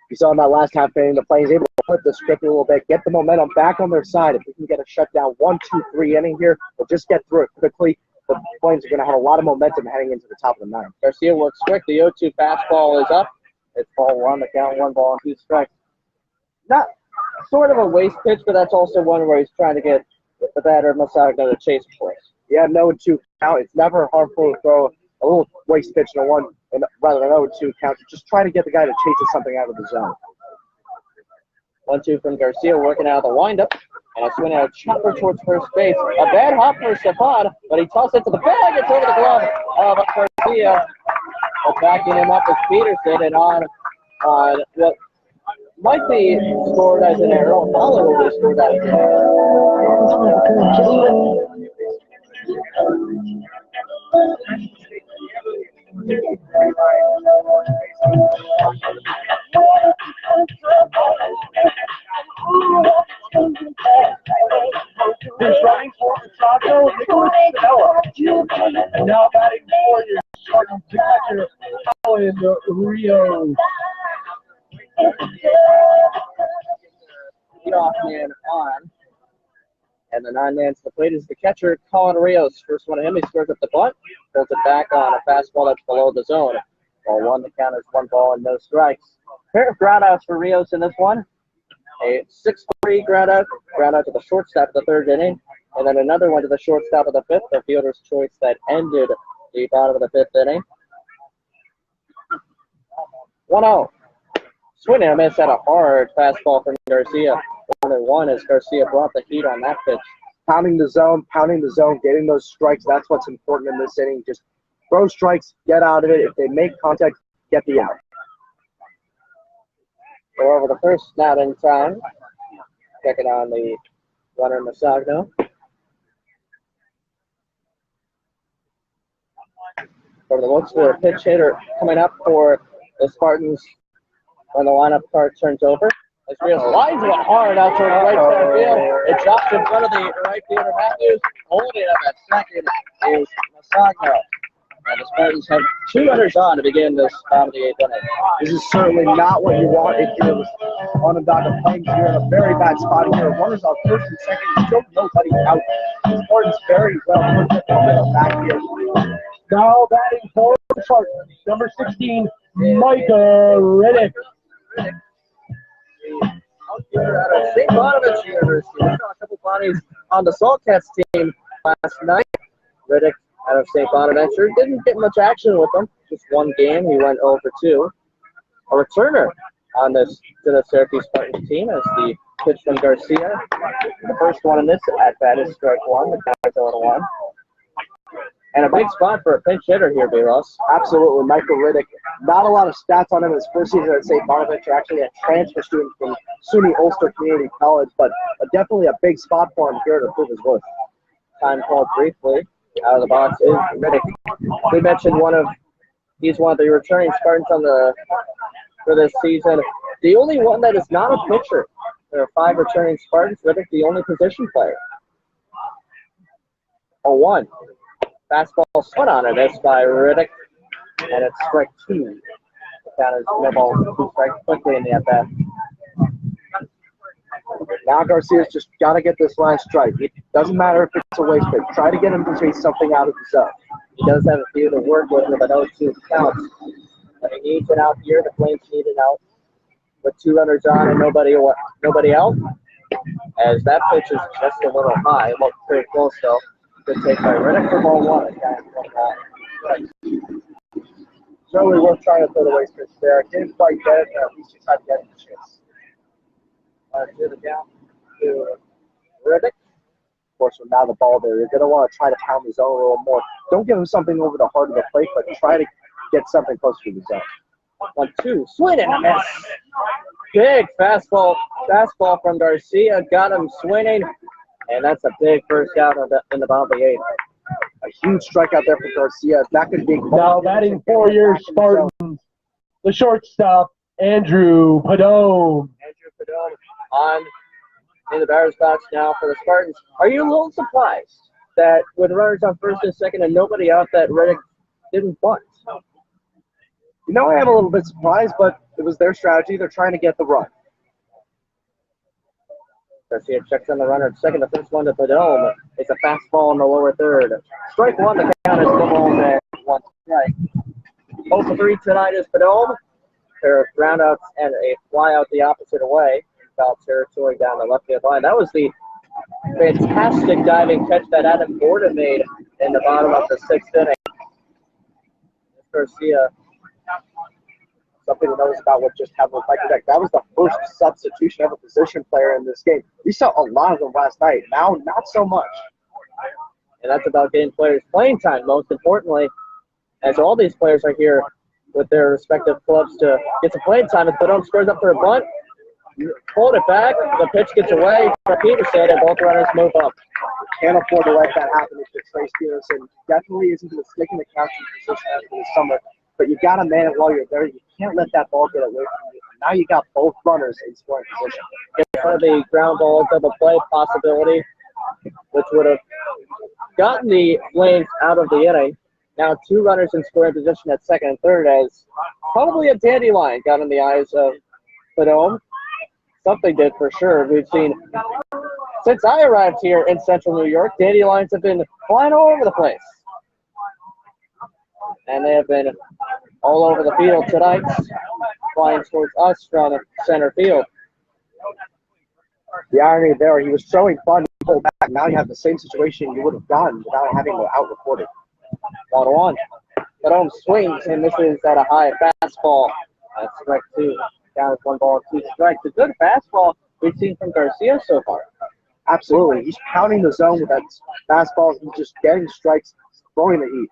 You saw in that last half inning, the Flames able to flip the script a little bit, get the momentum back on their side. If we can get a shutdown 1, 2, 3 inning here, we'll just get through it quickly. The Flames are going to have a lot of momentum heading into the top of the ninth. Garcia works quick. The 0-2 fastball is up. It's ball 1. The count 1 ball and 2 strikes. Not sort of a waste pitch, but that's also one where he's trying to get the batter Masako to chase for it. Yeah, 0-2 count. It's never harmful to throw a little waste pitch in a 1 rather than 0-2 count. Just try to get the guy that chases something out of the zone. 1-2 from Garcia, working out of the windup. And a swing out chopper towards first base. A bad hop for Stefan, but he tosses it to the bag. It's over the glove of Garcia. But backing him up is Peterson, and on what might be scored as an error. Apollo will be scored as an He's running for Masako, Nicholas Stella. And now batting for your Spartans catcher, Colin Rio. Leadoff man on. And the 9-man to the plate is the catcher, Colin Rios. First one of him, he scores up the butt, pulls it back on a fastball that's below the zone. Ball 1, the count is 1 ball and no strikes. Pair of ground outs for Rios in this one. A 6-3 ground out to the shortstop of the 3rd inning, and then another one to the shortstop of the 5th, the fielder's choice that ended the bottom of the 5th inning. 1-0. Swing and a miss at a hard fastball from Garcia. 1-1 as Garcia brought the heat on that pitch. Pounding the zone, getting those strikes. That's what's important in this inning. Just throw strikes, get out of it. If they make contact, get the out. We're over the first snap in time. Checking on the runner Masagno. Over the looks for a pitch hitter coming up for the Spartans when the lineup card turns over. As Rios lines it hard out toward the right center field. It drops in front of the right fielder Matthews. Holding up at second is Masagno. And the Spartans have 2 runners on to begin this bottom of the 8th inning. This is certainly not what you want if you're on and down the Flames. You're in a very bad spot here. Runners on first and second, still nobody out. The Spartans very well put the back here. Now batting for the Spartans, number 16, Micah Riddick. Outfielder out of St. Bonaventure University. We saw a couple bodies on the Saltcats team last night. Riddick out of St. Bonaventure. Didn't get much action with him. Just one game. He went 0 for 2. A returner on this to the Syracuse Spartans team as the pitch from Garcia. The first one in this at-bat is strike 1. The count is 0-1. And a big spot for a pinch hitter here, B-Ross. Absolutely, Michael Riddick. Not a lot of stats on him his first season at St. Bonaventure. Actually a transfer student from SUNY Ulster Community College, but definitely a big spot for him here to prove his worth. Time called briefly. Out of the box is Riddick. We mentioned he's one of the returning Spartans for this season. The only one that is not a pitcher. There are 5 returning Spartans. Riddick, the only position player. 0-1. Fastball swung on it. That's by Riddick. And it's strike 2. The count is no ball, 2 strikes quickly in the at-bat. Now Garcia's just got to get this last strike. It doesn't matter if it's a waste pitch. Try to get him to chase something out of the zone. He does have a few to work with an 0-2 count. But he needs an out here. The Flames need an out with 2 runners on and nobody out. As that pitch is just a little high. It looked pretty close though. Good take by Riddick for ball 1. Certainly worth trying to throw the waste pitch there. Didn't quite get it, but at least you tried to get it to chase. To the count to Riddick. Of course, with now the ball there, you're going to want to try to pound the zone a little more. Don't give him something over the heart of the plate, but try to get something close to the zone. 1-2. Swing and a miss. Big fastball from Garcia. Got him swinging. And that's a big first out in the bottom of the 8th. A huge strikeout there for Garcia. That could be now batting for your Spartans, the shortstop, Andrew Padone. Andrew Padone on in the batter's box now for the Spartans. Are you a little surprised that with runners on first and second and nobody out, that Reddick didn't bunt. You know, I am a little bit surprised, but it was their strategy. They're trying to get the run. Garcia checks on the runner at second. The first one to Padome. It's a fastball in the lower third. Strike one. The count is no balls and one strike. 0 for 3 tonight is Padome. Pair of groundouts and a fly out the opposite way. Foul territory down the left-hand line. That was the fantastic diving catch that Adam Gordon made in the bottom of the 6th inning. Garcia, something to notice about what just happened with Mike Deck. That was the first substitution of a position player in this game. We saw a lot of them last night. Now, not so much. And that's about getting players playing time, most importantly, as all these players are here with their respective clubs to get some playing time. As Padome scores up for a bunt, hold it back, the pitch gets away for Peterson, and both runners move up. Can't afford to let that happen if it's Trace Peterson. Definitely isn't going to stick in the captain position after the summer, but you got to man it while you're there. You can't let that ball get away from you. Now you got both runners in scoring position. In front of the ground ball double play possibility, which would have gotten the Flames out of the inning. Now 2 runners in scoring position at second and third, as probably a dandelion got in the eyes of Padome. Something did for sure. We've seen, since I arrived here in central New York, dandelions have been flying all over the place. And they have been all over the field tonight, flying towards us from center field. The irony there, he was showing fun to pull back. Now you have the same situation you would have gotten without having to out-record it. 1-1. Padome swings, and this is at a high fastball. That's strike 2. Down with 1 ball and 2 strikes. A good fastball we've seen from Garcia so far. Absolutely. He's pounding the zone with that fastball. He's just getting strikes, throwing the heat.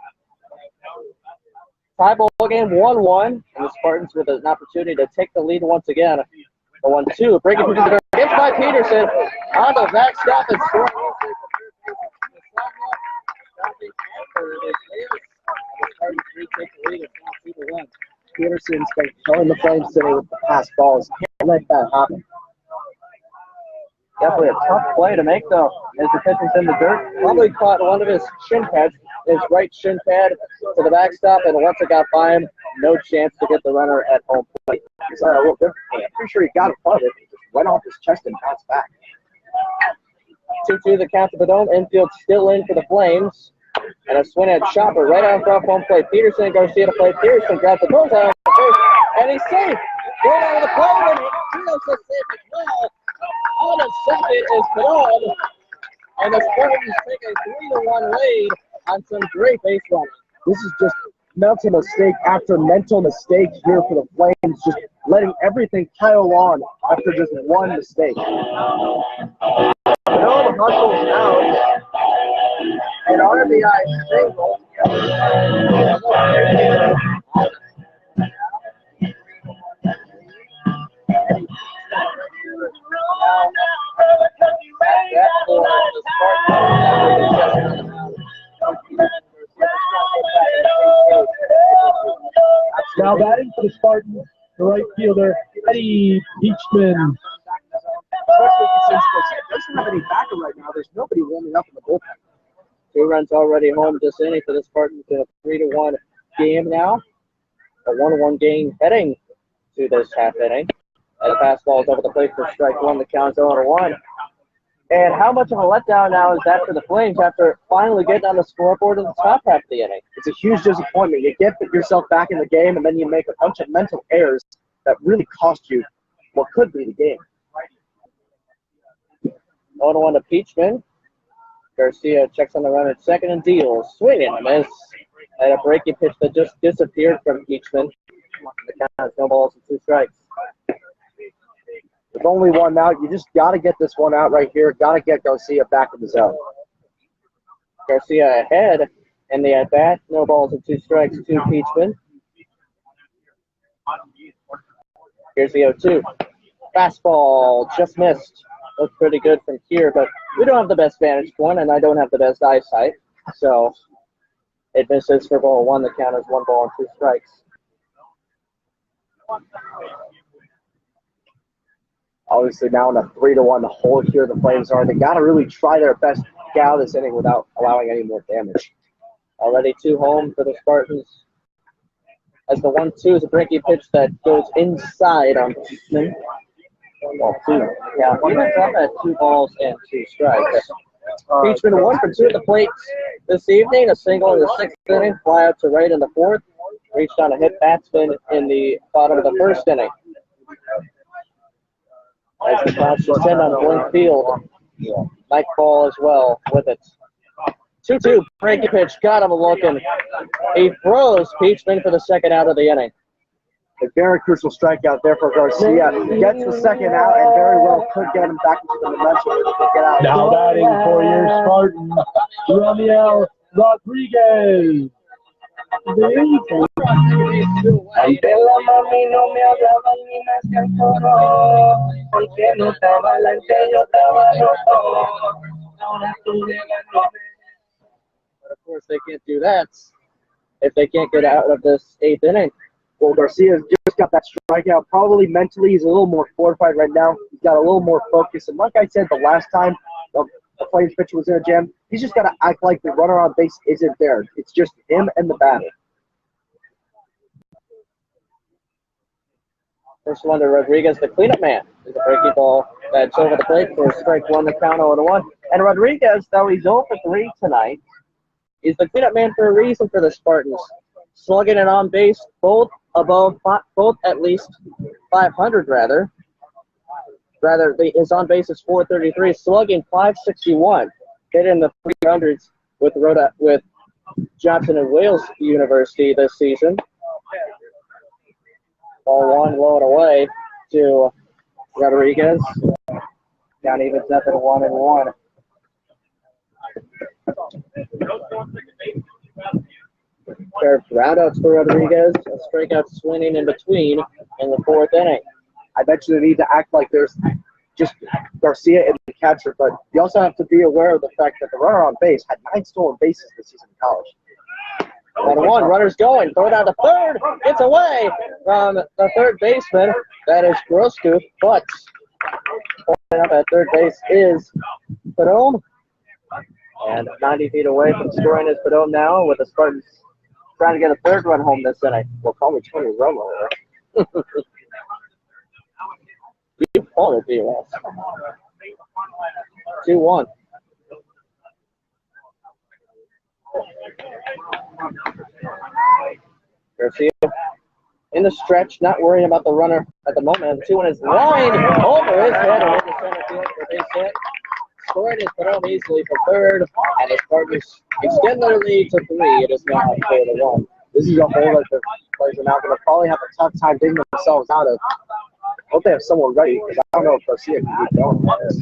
Tie ball game 1-1, and the Spartans with an opportunity to take the lead once again. A 1-2, breaking through the dirt. Hit by Peterson on the backstop and scoring. Peterson's been killing the Flames today with the pass balls. Can't let that happen. Definitely a tough play to make, though, as the pitcher's in the dirt. Probably caught one of his shin pads, his right shin pad to the backstop, and once it got by him, no chance to get the runner at home plate. He's a little different. I'm pretty sure he got it above it. He just went off his chest and bounced back. 2-2 the count to the dome. Infield still in for the Flames. And a swing at Chopper right out front home plate. Peterson and Garcia to play. Peterson grabs the goal down first, and he's safe. Going out of the plate, and Rios is safe as well. On the second is Padome, and the Spartans take a 3-1 lead on some great base running. This is just mental mistake after mental mistake here for the Flames, just letting everything pile on after just one mistake. Padome hustles out. An RBI single. Now batting for the Spartans, the right fielder, Eddie Peachman. Especially since he doesn't have any backer right now. There's nobody warming up in the bullpen. 2 runs already home this inning for the Spartans in a 3-1 game now. A 1-1 game heading to this half inning. And the fastball is over the plate for strike 1. The count's 0-1. And how much of a letdown now is that for the Flames after finally getting on the scoreboard in the top half of the inning? It's a huge disappointment. You get yourself back in the game, and then you make a bunch of mental errors that really cost you what could be the game. 0-1 to Peachman. Garcia checks on the run at second and deals. Swing and a miss. And a breaking pitch that just disappeared from Peachman. The count is no balls and 2 strikes. With only 1 out, you just got to get this one out right here. Got to get Garcia back in the zone. Garcia ahead in the at-bat. No balls and 2 strikes to Peachman. Here's the 0-2. Fastball just missed. Looked pretty good from here, but we don't have the best vantage point, and I don't have the best eyesight. So it misses for ball 1. The count is 1 ball and 2 strikes. Obviously now in a 3-1 hole here the Flames are. They got to really try their best get out of this inning without allowing any more damage. Already 2 home for the Spartans. As the 1-2 is a breaking pitch that goes inside on Peachman. 1-2. Yeah, he went up at 2 balls and 2 strikes. Peachman 1 for 2 at the plate this evening. A single in the 6th inning, fly out to right in the 4th. Reached on a hit batsman in the bottom of the 1st inning. As the Clouds just in on Blink Field. Mike Ball as well with it. 2-2, breaking pitch, got him looking. He throws Peachman for the 2nd out of the inning. A very crucial strikeout there for Garcia. Gets the 2nd out and very well could get him back into the momentum to get out. Now batting for your Spartans, Romeo Rodriguez. Ante la mami no me hablaban ni me hacían coro, porque no estaba delante, yo estaba roto. Ahora tú llegándome. But of course they can't do that if they can't get out of this 8th inning. Well, Garcia just got that strikeout. Probably mentally he's a little more fortified right now. He's got a little more focus. And like I said the last time the Flames pitcher was in a jam, he's just got to act like the runner on base isn't there. It's just him and the batter. First one to Rodriguez, the cleanup man. Is a breaking ball that's over the plate for strike 1, the count 0-1. And Rodriguez, though he's 0 for 3 tonight, is the cleanup man for a reason for the Spartans. Slugging it on base, both at least 500 rather. His on base is 433, slugging 561. Hitting the 300s with Johnson and Wales University this season. Ball 1 low and away to Rodriguez. Down even 7-1-1. Pair of groundouts for Rodriguez. A strikeout swinging in between in the 4th inning. I bet you they need to act like there's just Garcia and the catcher, but you also have to be aware of the fact that the runner on base had 9 stolen bases this season in college. 1-1, runners going, throw down to third, it's away from the 3rd baseman. That is Grosku, but pulling up at 3rd base is Padome. And 90 feet away from scoring is Padome now, with the Spartans trying to get a 3rd run home this inning. Well, call me Tony Romo there. You call it, B-Ross. 2-1. Garcia in the stretch, not worrying about the runner at the moment. The 2-1 is line over his head and into center field for a base hit. Scoring is put on easily for 3rd, and the Spartans extend their lead to 3. It is now 4-1. This is a hole that the players are now going to probably have a tough time digging themselves out of. Hope they have someone ready, because I don't know if Garcia can keep going with this.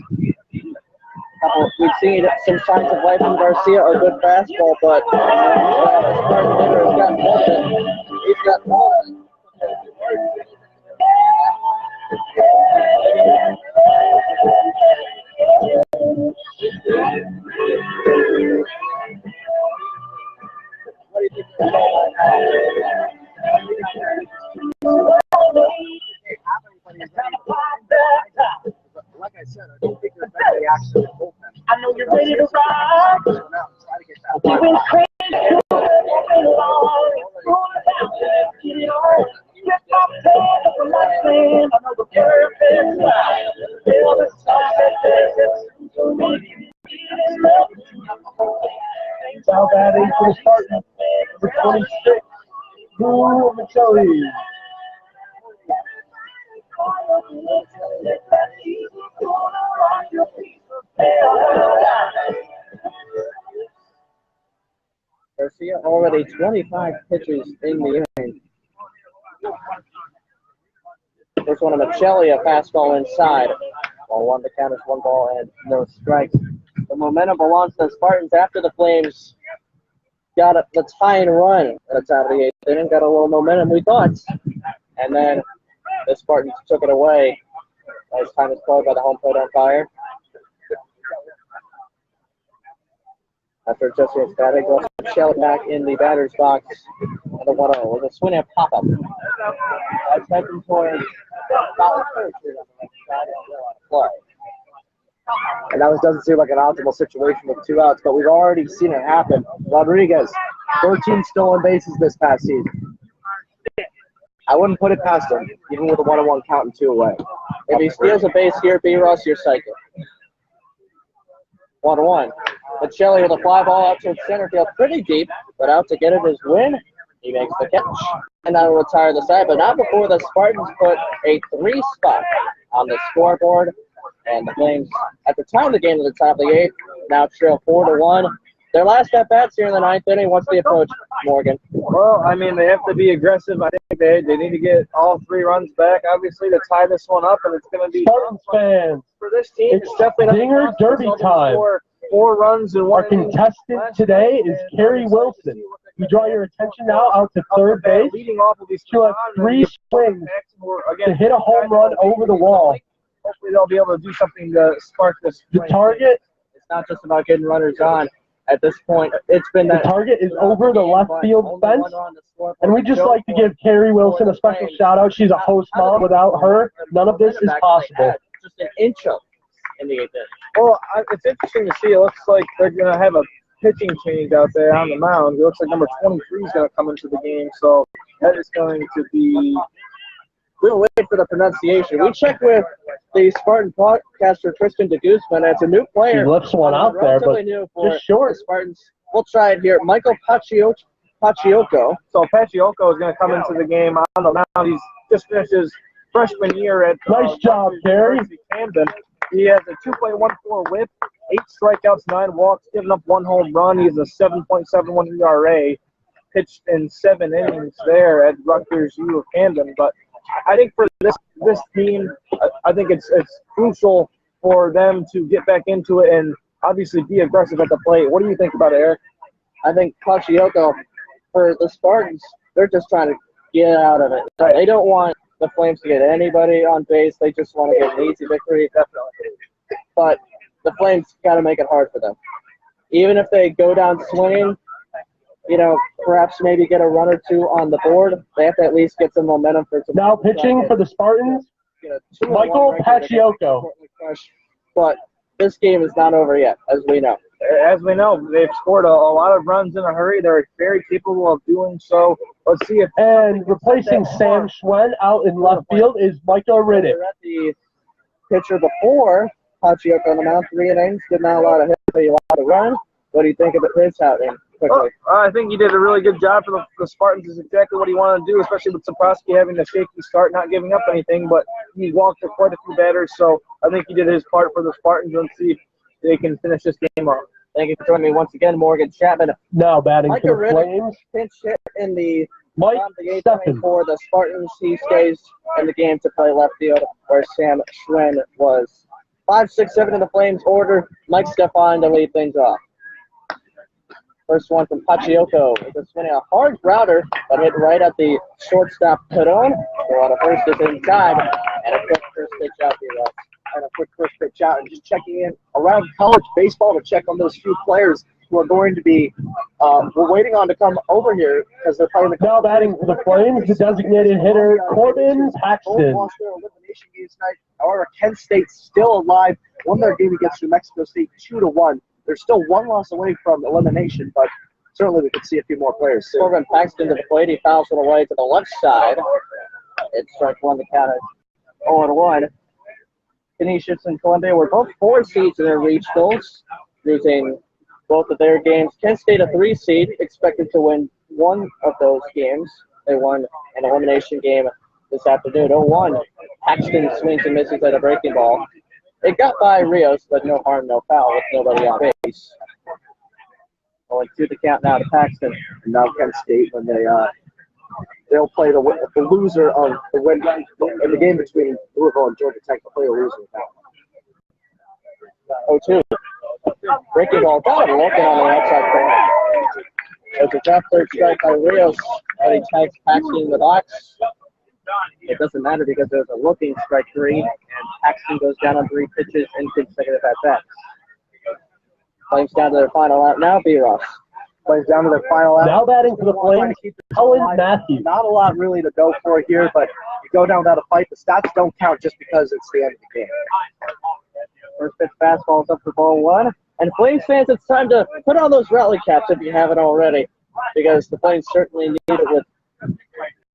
We've seen some signs of life in Garcia, a good fastball, but the Spartan hitter has got motion. He's got motion. What do you think? Like I said, I don't think there's that reaction in the bullpen. I know you're ready to ride. Try to get that You went crazy. Get my head up on my stand. I know the perfect line. Feel the song that Now batting for the Spartans, number 26, Drew Michelli. Garcia already 25 pitches in the inning. First one of Michelli, a fastball inside. Ball 1, the count is 1 ball and no strikes. The momentum belongs to the Spartans after the Flames got the tying run at the top of the 8th inning. Got a little momentum, we thought. And then the Spartans took it away. As time is called by the home plate umpire. After adjusting his batting, goes Michelle back in the batter's box at the 1-0 with a swing and pop-up. That's heading towards foul first here on the left side and on the play. And that doesn't seem like an optimal situation with 2 outs, but we've already seen it happen. Rodriguez, 13 stolen bases this past season. I wouldn't put it past him, even with a 1-1 count and 2 away. If he steals a base here, B-Ross, you're psychic. 1-1. Michelli with a fly ball out to center field, pretty deep, but out to get it is Wynn. He makes the catch. And that'll retire the side, but not before the Spartans put a 3 spot on the scoreboard. And the Flames, at the time of the game at the top of the 8th, now trail 4-1. Their last at-bats here in the 9th inning. What's the approach, Morgan? Well, I mean, they have to be aggressive. I think they need to get all 3 runs back, obviously, to tie this one up, and it's going to be Spartans fans, for this team. it's definitely Dinger Derby time. Four runs in 1 Our inning. contestant today is Kerry Wilson. We draw your attention now out to third base. Leading off of these She'll have 3 swings to hit a home run over the wall. Hopefully they'll be able to do something to spark this. The target, It's not just about getting runners on. At this point, it's been the that target is over the left field fence. And we just like to give Kerry Wilson a special shout out. She's a host mom. Without her, none of this is possible. Just an inch up in the 8th inning. Well, it's interesting to see. It looks like they're going to have a pitching change out there on the mound. It looks like number 23 is going to come into the game. So that is going to be. We'll wait for the pronunciation. We checked with the Spartan podcaster Tristan de Guzman. It's a new player. He lifts one out there, but relatively new for just short. the Spartans. We'll try it here. Michael Paciocco. So Paciocco is going to come into the game on the mound. He's just finished his freshman year at Nice job, Kerry. Camden. He has a 2.14 whip, 8 strikeouts, 9 walks, giving up 1 home run. He has a 7.71 ERA. Pitched in 7 innings there at Rutgers U of Camden. But I think for this team, I think it's crucial for them to get back into it and obviously be aggressive at the plate. What do you think about it, Eric? I think Paciocco, for the Spartans, they're just trying to get out of it. Right. They don't want the Flames to get anybody on base. They just want to get an easy victory. Definitely. But the Flames got to make it hard for them. Even if they go down swinging, perhaps maybe get a run or 2 on the board, they have to at least get some momentum for some. Now pitching for the Spartans, Michael Paciocco. But this game is not over yet, as we know. As we know, they've scored a lot of runs in a hurry. They're very capable of doing so. Let's see if. And replacing Sam Schwen out in left field is Michael Riddick. We were at the pitcher before Paciocco on the mound, 3 innings, did not allow to hit, but he allowed to run. What do you think of his outing? Well, I think he did a really good job for the Spartans. Is exactly what he wanted to do, especially with Saprowski having a shaky start, not giving up anything. But he walked quite a few batters, so I think he did his part for the Spartans. Let's see if they can finish this game off. Thank you for joining me once again, Morgan Chapman. Now batting Micah for the Riddick, Flames, pinch hit in the Mike bottom of the 8th inning Steffen. for the Spartans. He stays in the game to play left field, where Sam Schwen was. 5, 6, 7 in the Flames order. Mike Stefan to lead things off. First one from Paciocco. It's swinging a hard grounder, but hit right at the shortstop Perron. So on a first is inside, and a quick first pitch out here. And a quick first pitch out, and just checking in around college baseball to check on those few players who are going to be we're waiting on to come over here because they're playing the. Now batting for the Flames, the designated hitter Corbin Paxton. Lost their elimination game tonight. However, Kent State's still alive. Won their game against New Mexico State 2-1. They're still 1 loss away from elimination, but certainly we could see a few more players soon. Corbin Paxton to the plate. He fouls it away to the left side. It's strike 1 to count it 0-1. Canisius and Columbia were both 4 seeds in their regionals, losing both of their games. Kent State, a 3 seed, expected to win 1 of those games. They won an elimination game this afternoon, 0-1. Paxton swings and misses at a breaking ball. It got by Rios, but no harm, no foul with nobody on base. Going to the count now to Paxton. And now Kent State, when they'll play the loser of the win in the game between Louisville and Georgia Tech. They'll play a loser now. 0-2. Breaking ball down, looking on the outside corner. It's a draft third strike by Rios, but he tags Paxton with Ox. It doesn't matter because there's a looking strike 3, and Paxton goes down on 3 pitches in consecutive at-bats. Flames down to their final out now, B-Ross. Flames down to their final out. Now batting for the Flames, Cullen Matthews. Not a lot really to go for here, but you go down without a fight. The stats don't count just because it's the end of the game. First pitch fastball is up for ball one. And Flames fans, it's time to put on those rally caps if you haven't already, because the Flames certainly need it with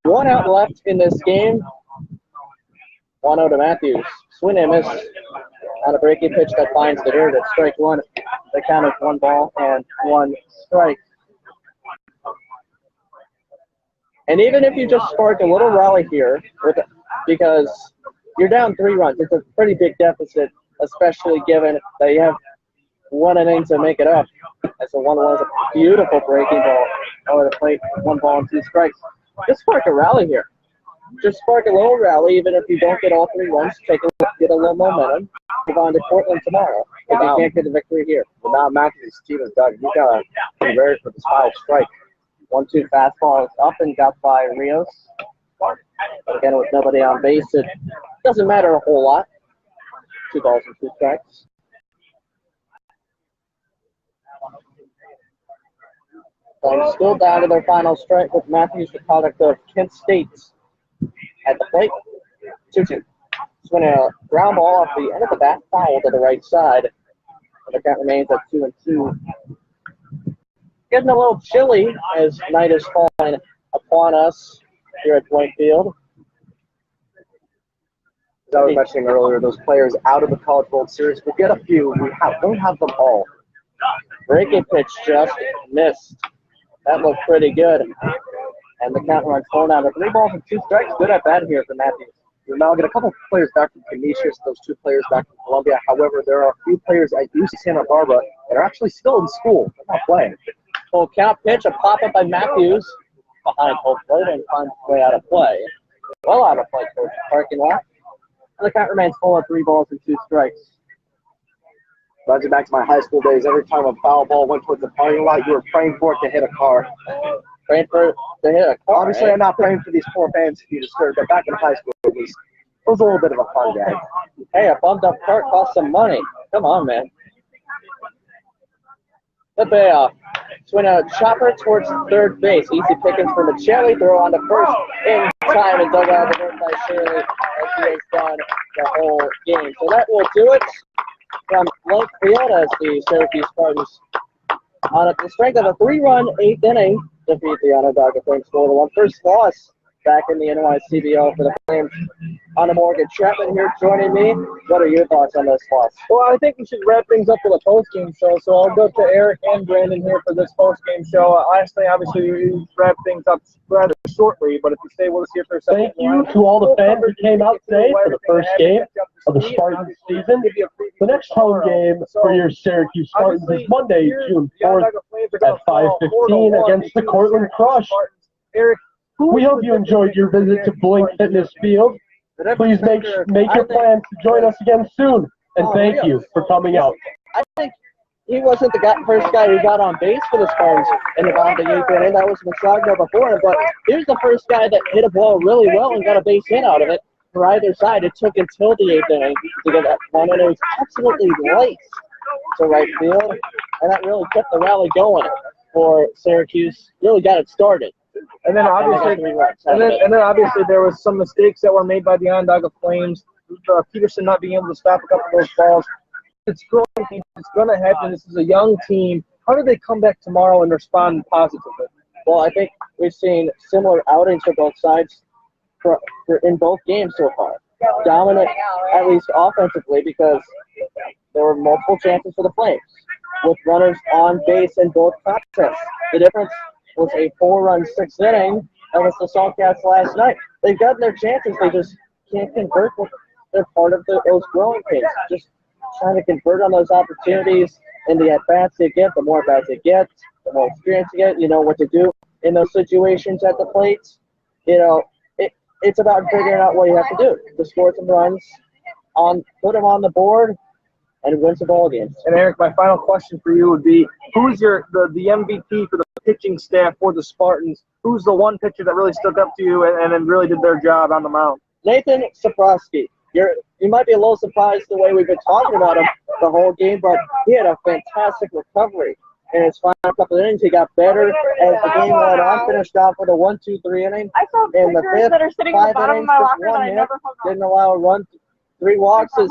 one out left in this game. 1-0 to Matthews. Swing and miss on a breaking pitch that finds the dirt at strike one. The count is 1 ball and 1 strike. And even if you just spark a little rally here, because you're down 3 runs, it's a pretty big deficit, especially given that you have 1 inning to make it up. That's a 1-1 is a beautiful breaking ball over the plate. 1 ball and 2 strikes. Just spark a rally here. Just spark a little rally, even if you don't get all 3 runs. Get a little momentum. Move on to Portland tomorrow. If you can't get the victory here. Without Matthews, team is done. You got to be ready for this final strike. 1-2 fastball is up and got by Rios. Again, with nobody on base, it doesn't matter a whole lot. 2 balls and 2 strikes. So still down to their final strike with Matthews, the product of Kent State, at the plate. 2-2. Swinging a ground ball off the end of the bat, foul to the right side. And the count remains at 2-2. Getting a little chilly as night is falling upon us here at Point Field. As I was mentioning earlier, those players out of the College World Series, we'll get a few. We don't have them all. Breaking pitch just missed. That looked pretty good. And the count runs full down to 3 balls and 2 strikes. Good at bat here for Matthews. We'll now get a couple of players back from Canisius, those 2 players back from Columbia. However, there are a few players at UC Santa Barbara that are actually still in school. They're not playing. Full count pitch, a pop-up by Matthews behind home plate and finds his way out of play. Well out of play towards the parking lot. And the count remains full at 3 balls and 2 strikes. Brings it back to my high school days. Every time a foul ball went towards the parking lot, you were praying for it to hit a car. Praying for it to hit a car. Obviously, I'm not praying for these poor fans to be disturbed, but back in high school, it was a little bit of a fun day. Hey, a bumped up cart costs some money. Come on, man. The payoff. Swing a chopper towards third base. Easy pickings for Michelli. Throw on to first in time and dug out of the dirt by Shirley as he has done the whole game. So that will do it from Lake Field as the Syracuse Spartans, on the strength of a 3-run 8th inning, defeat the Onondaga Flames 4-1. First loss back in the NYCBL for the Flames. Anna Morgan Chapman here joining me. What are your thoughts on this loss? Well, I think we should wrap things up with a post-game show, so I'll go to Eric and Brandon here for this post-game show. Last thing, obviously, we wrap things up rather shortly, but if you stay with us here for a second. Thank you to all the fans who came out today for the first game of the Spartans season. The next home game for your Syracuse Spartans is Monday, June 4th at 5:15 against the Cortland Crush. Eric, We hope you enjoyed your visit to Blink Fitness Field. Please make your plans to join us again soon, and thank you for coming out. I think he wasn't the first guy who got on base for the Spartans in the bottom of the 8th inning. That was Machagno before him, but here's the first guy that hit a ball really well and got a base hit out of it for either side. It took until the 8th inning to get that one, and it was absolutely laced to right field, and that really kept the rally going for Syracuse. Really got it started. And then obviously, obviously there was some mistakes that were made by the Onondaga Flames. Peterson not being able to stop a couple of those balls. It's going to happen. This is a young team. How do they come back tomorrow and respond positively? Well, I think we've seen similar outings for both sides in both games so far. Dominant, at least offensively, because there were multiple chances for the Flames with runners on base in both contests. The difference was a 4-run 6th inning against the Saltcats last night. They've gotten their chances. They just can't convert. They're part of those growing pains. Just trying to convert on those opportunities and the at-bats they get. The more at-bats they get, the more experience you get. You know what to do in those situations at the plate. You know, it's about figuring out what you have to do to score some runs, put them on the board, and win some ball games. And Eric, my final question for you would be: who's the MVP for the pitching staff for the Spartans? Who's the one pitcher that really stuck up to you and then really did their job on the mound? Nathan Saprowski. You might be a little surprised the way we've been talking about him the whole game, but he had a fantastic recovery. In his final couple of innings, he got better as the game went on. Finished off with a 1-2-3 inning. I saw in the pictures fifth, that are sitting at the bottom of my locker that I hit, never forgot. didn't allow a run, 3 walks. His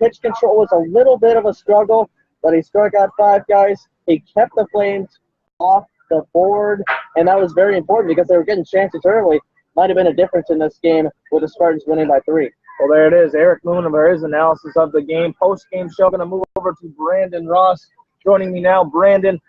pitch control was a little bit of a struggle, but he struck out 5 guys. He kept the Flames off the board, and that was very important because they were getting chances early. Might have been a difference in this game with the Spartans winning by 3. Well, there it is. Eric Moon for his analysis of the game. Post-game show, going to move over to Brandon Ross joining me now. Brandon,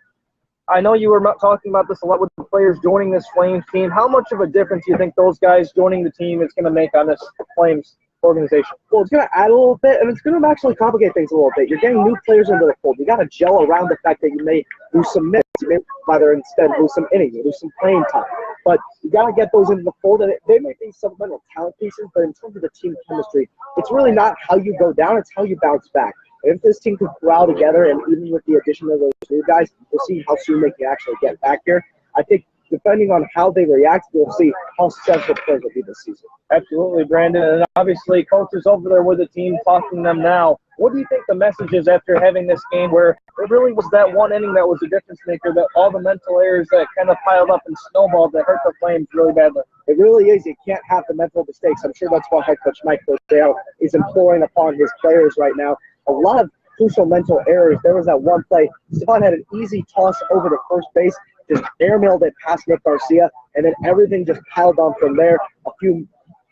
I know you were talking about this a lot with the players joining this Flames team. How much of a difference do you think those guys joining the team is going to make on this Flames organization? Well, it's going to add a little bit, and it's going to actually complicate things a little bit. You're getting new players into the fold. You got to gel around the fact that you may lose some minutes. You may rather instead lose some innings, lose some playing time. But you got to get those into the fold, and they may be supplemental talent pieces, but in terms of the team chemistry, it's really not how you go down, it's how you bounce back. And if this team could corral together, and even with the addition of those new guys, we'll see how soon they can actually get back here. I think depending on how they react, we'll see how successful players will be this season. Absolutely, Brandon. And obviously, Coach is over there with the team talking to them now. What do you think the message is after having this game where it really was that one inning that was the difference maker, that all the mental errors that kind of piled up and snowballed that hurt the Flames really badly? It really is. You can't have the mental mistakes. I'm sure that's why head coach Mike Rodale is imploring upon his players right now. A lot of crucial mental errors. There was that one play. Stephon had an easy toss over to first base, just airmailed it past Nick Garcia, and then everything just piled on from there. A few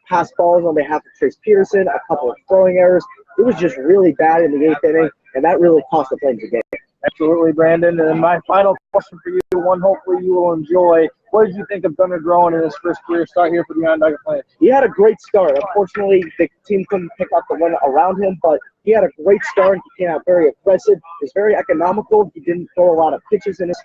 pass balls on behalf of Trace Peterson, a couple of throwing errors. It was just really bad in the 8th inning, and that really cost the Flames the game. Absolutely, Brandon. And my final question for you, one hopefully you will enjoy. What did you think of Gunnar Groen in his first career start here for the Onondaga Flames? He had a great start. Unfortunately, the team couldn't pick up the win around him, but he had a great start. He came out very aggressive. He was very economical. He didn't throw a lot of pitches in his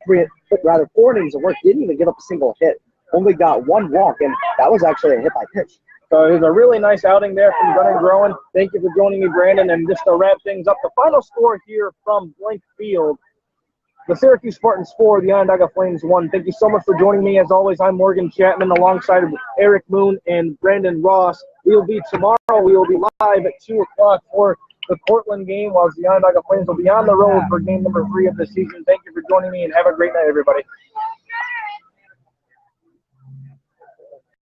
4 innings of work. Didn't even give up a single hit. Only got 1 walk, and that was actually a hit by pitch. So it was a really nice outing there from Gunnar Groen. Thank you for joining me, Brandon. And just to wrap things up, the final score here from Blank Field, the Syracuse Spartans 4, the Onondaga Flames 1. Thank you so much for joining me. As always, I'm Morgan Chapman alongside Eric Moon and Brandon Ross. We will be tomorrow. We will be live at 2 o'clock for the Portland game, while the Onondaga Flames will be on the road for game number 3 of the season. Thank you for joining me, and have a great night, everybody.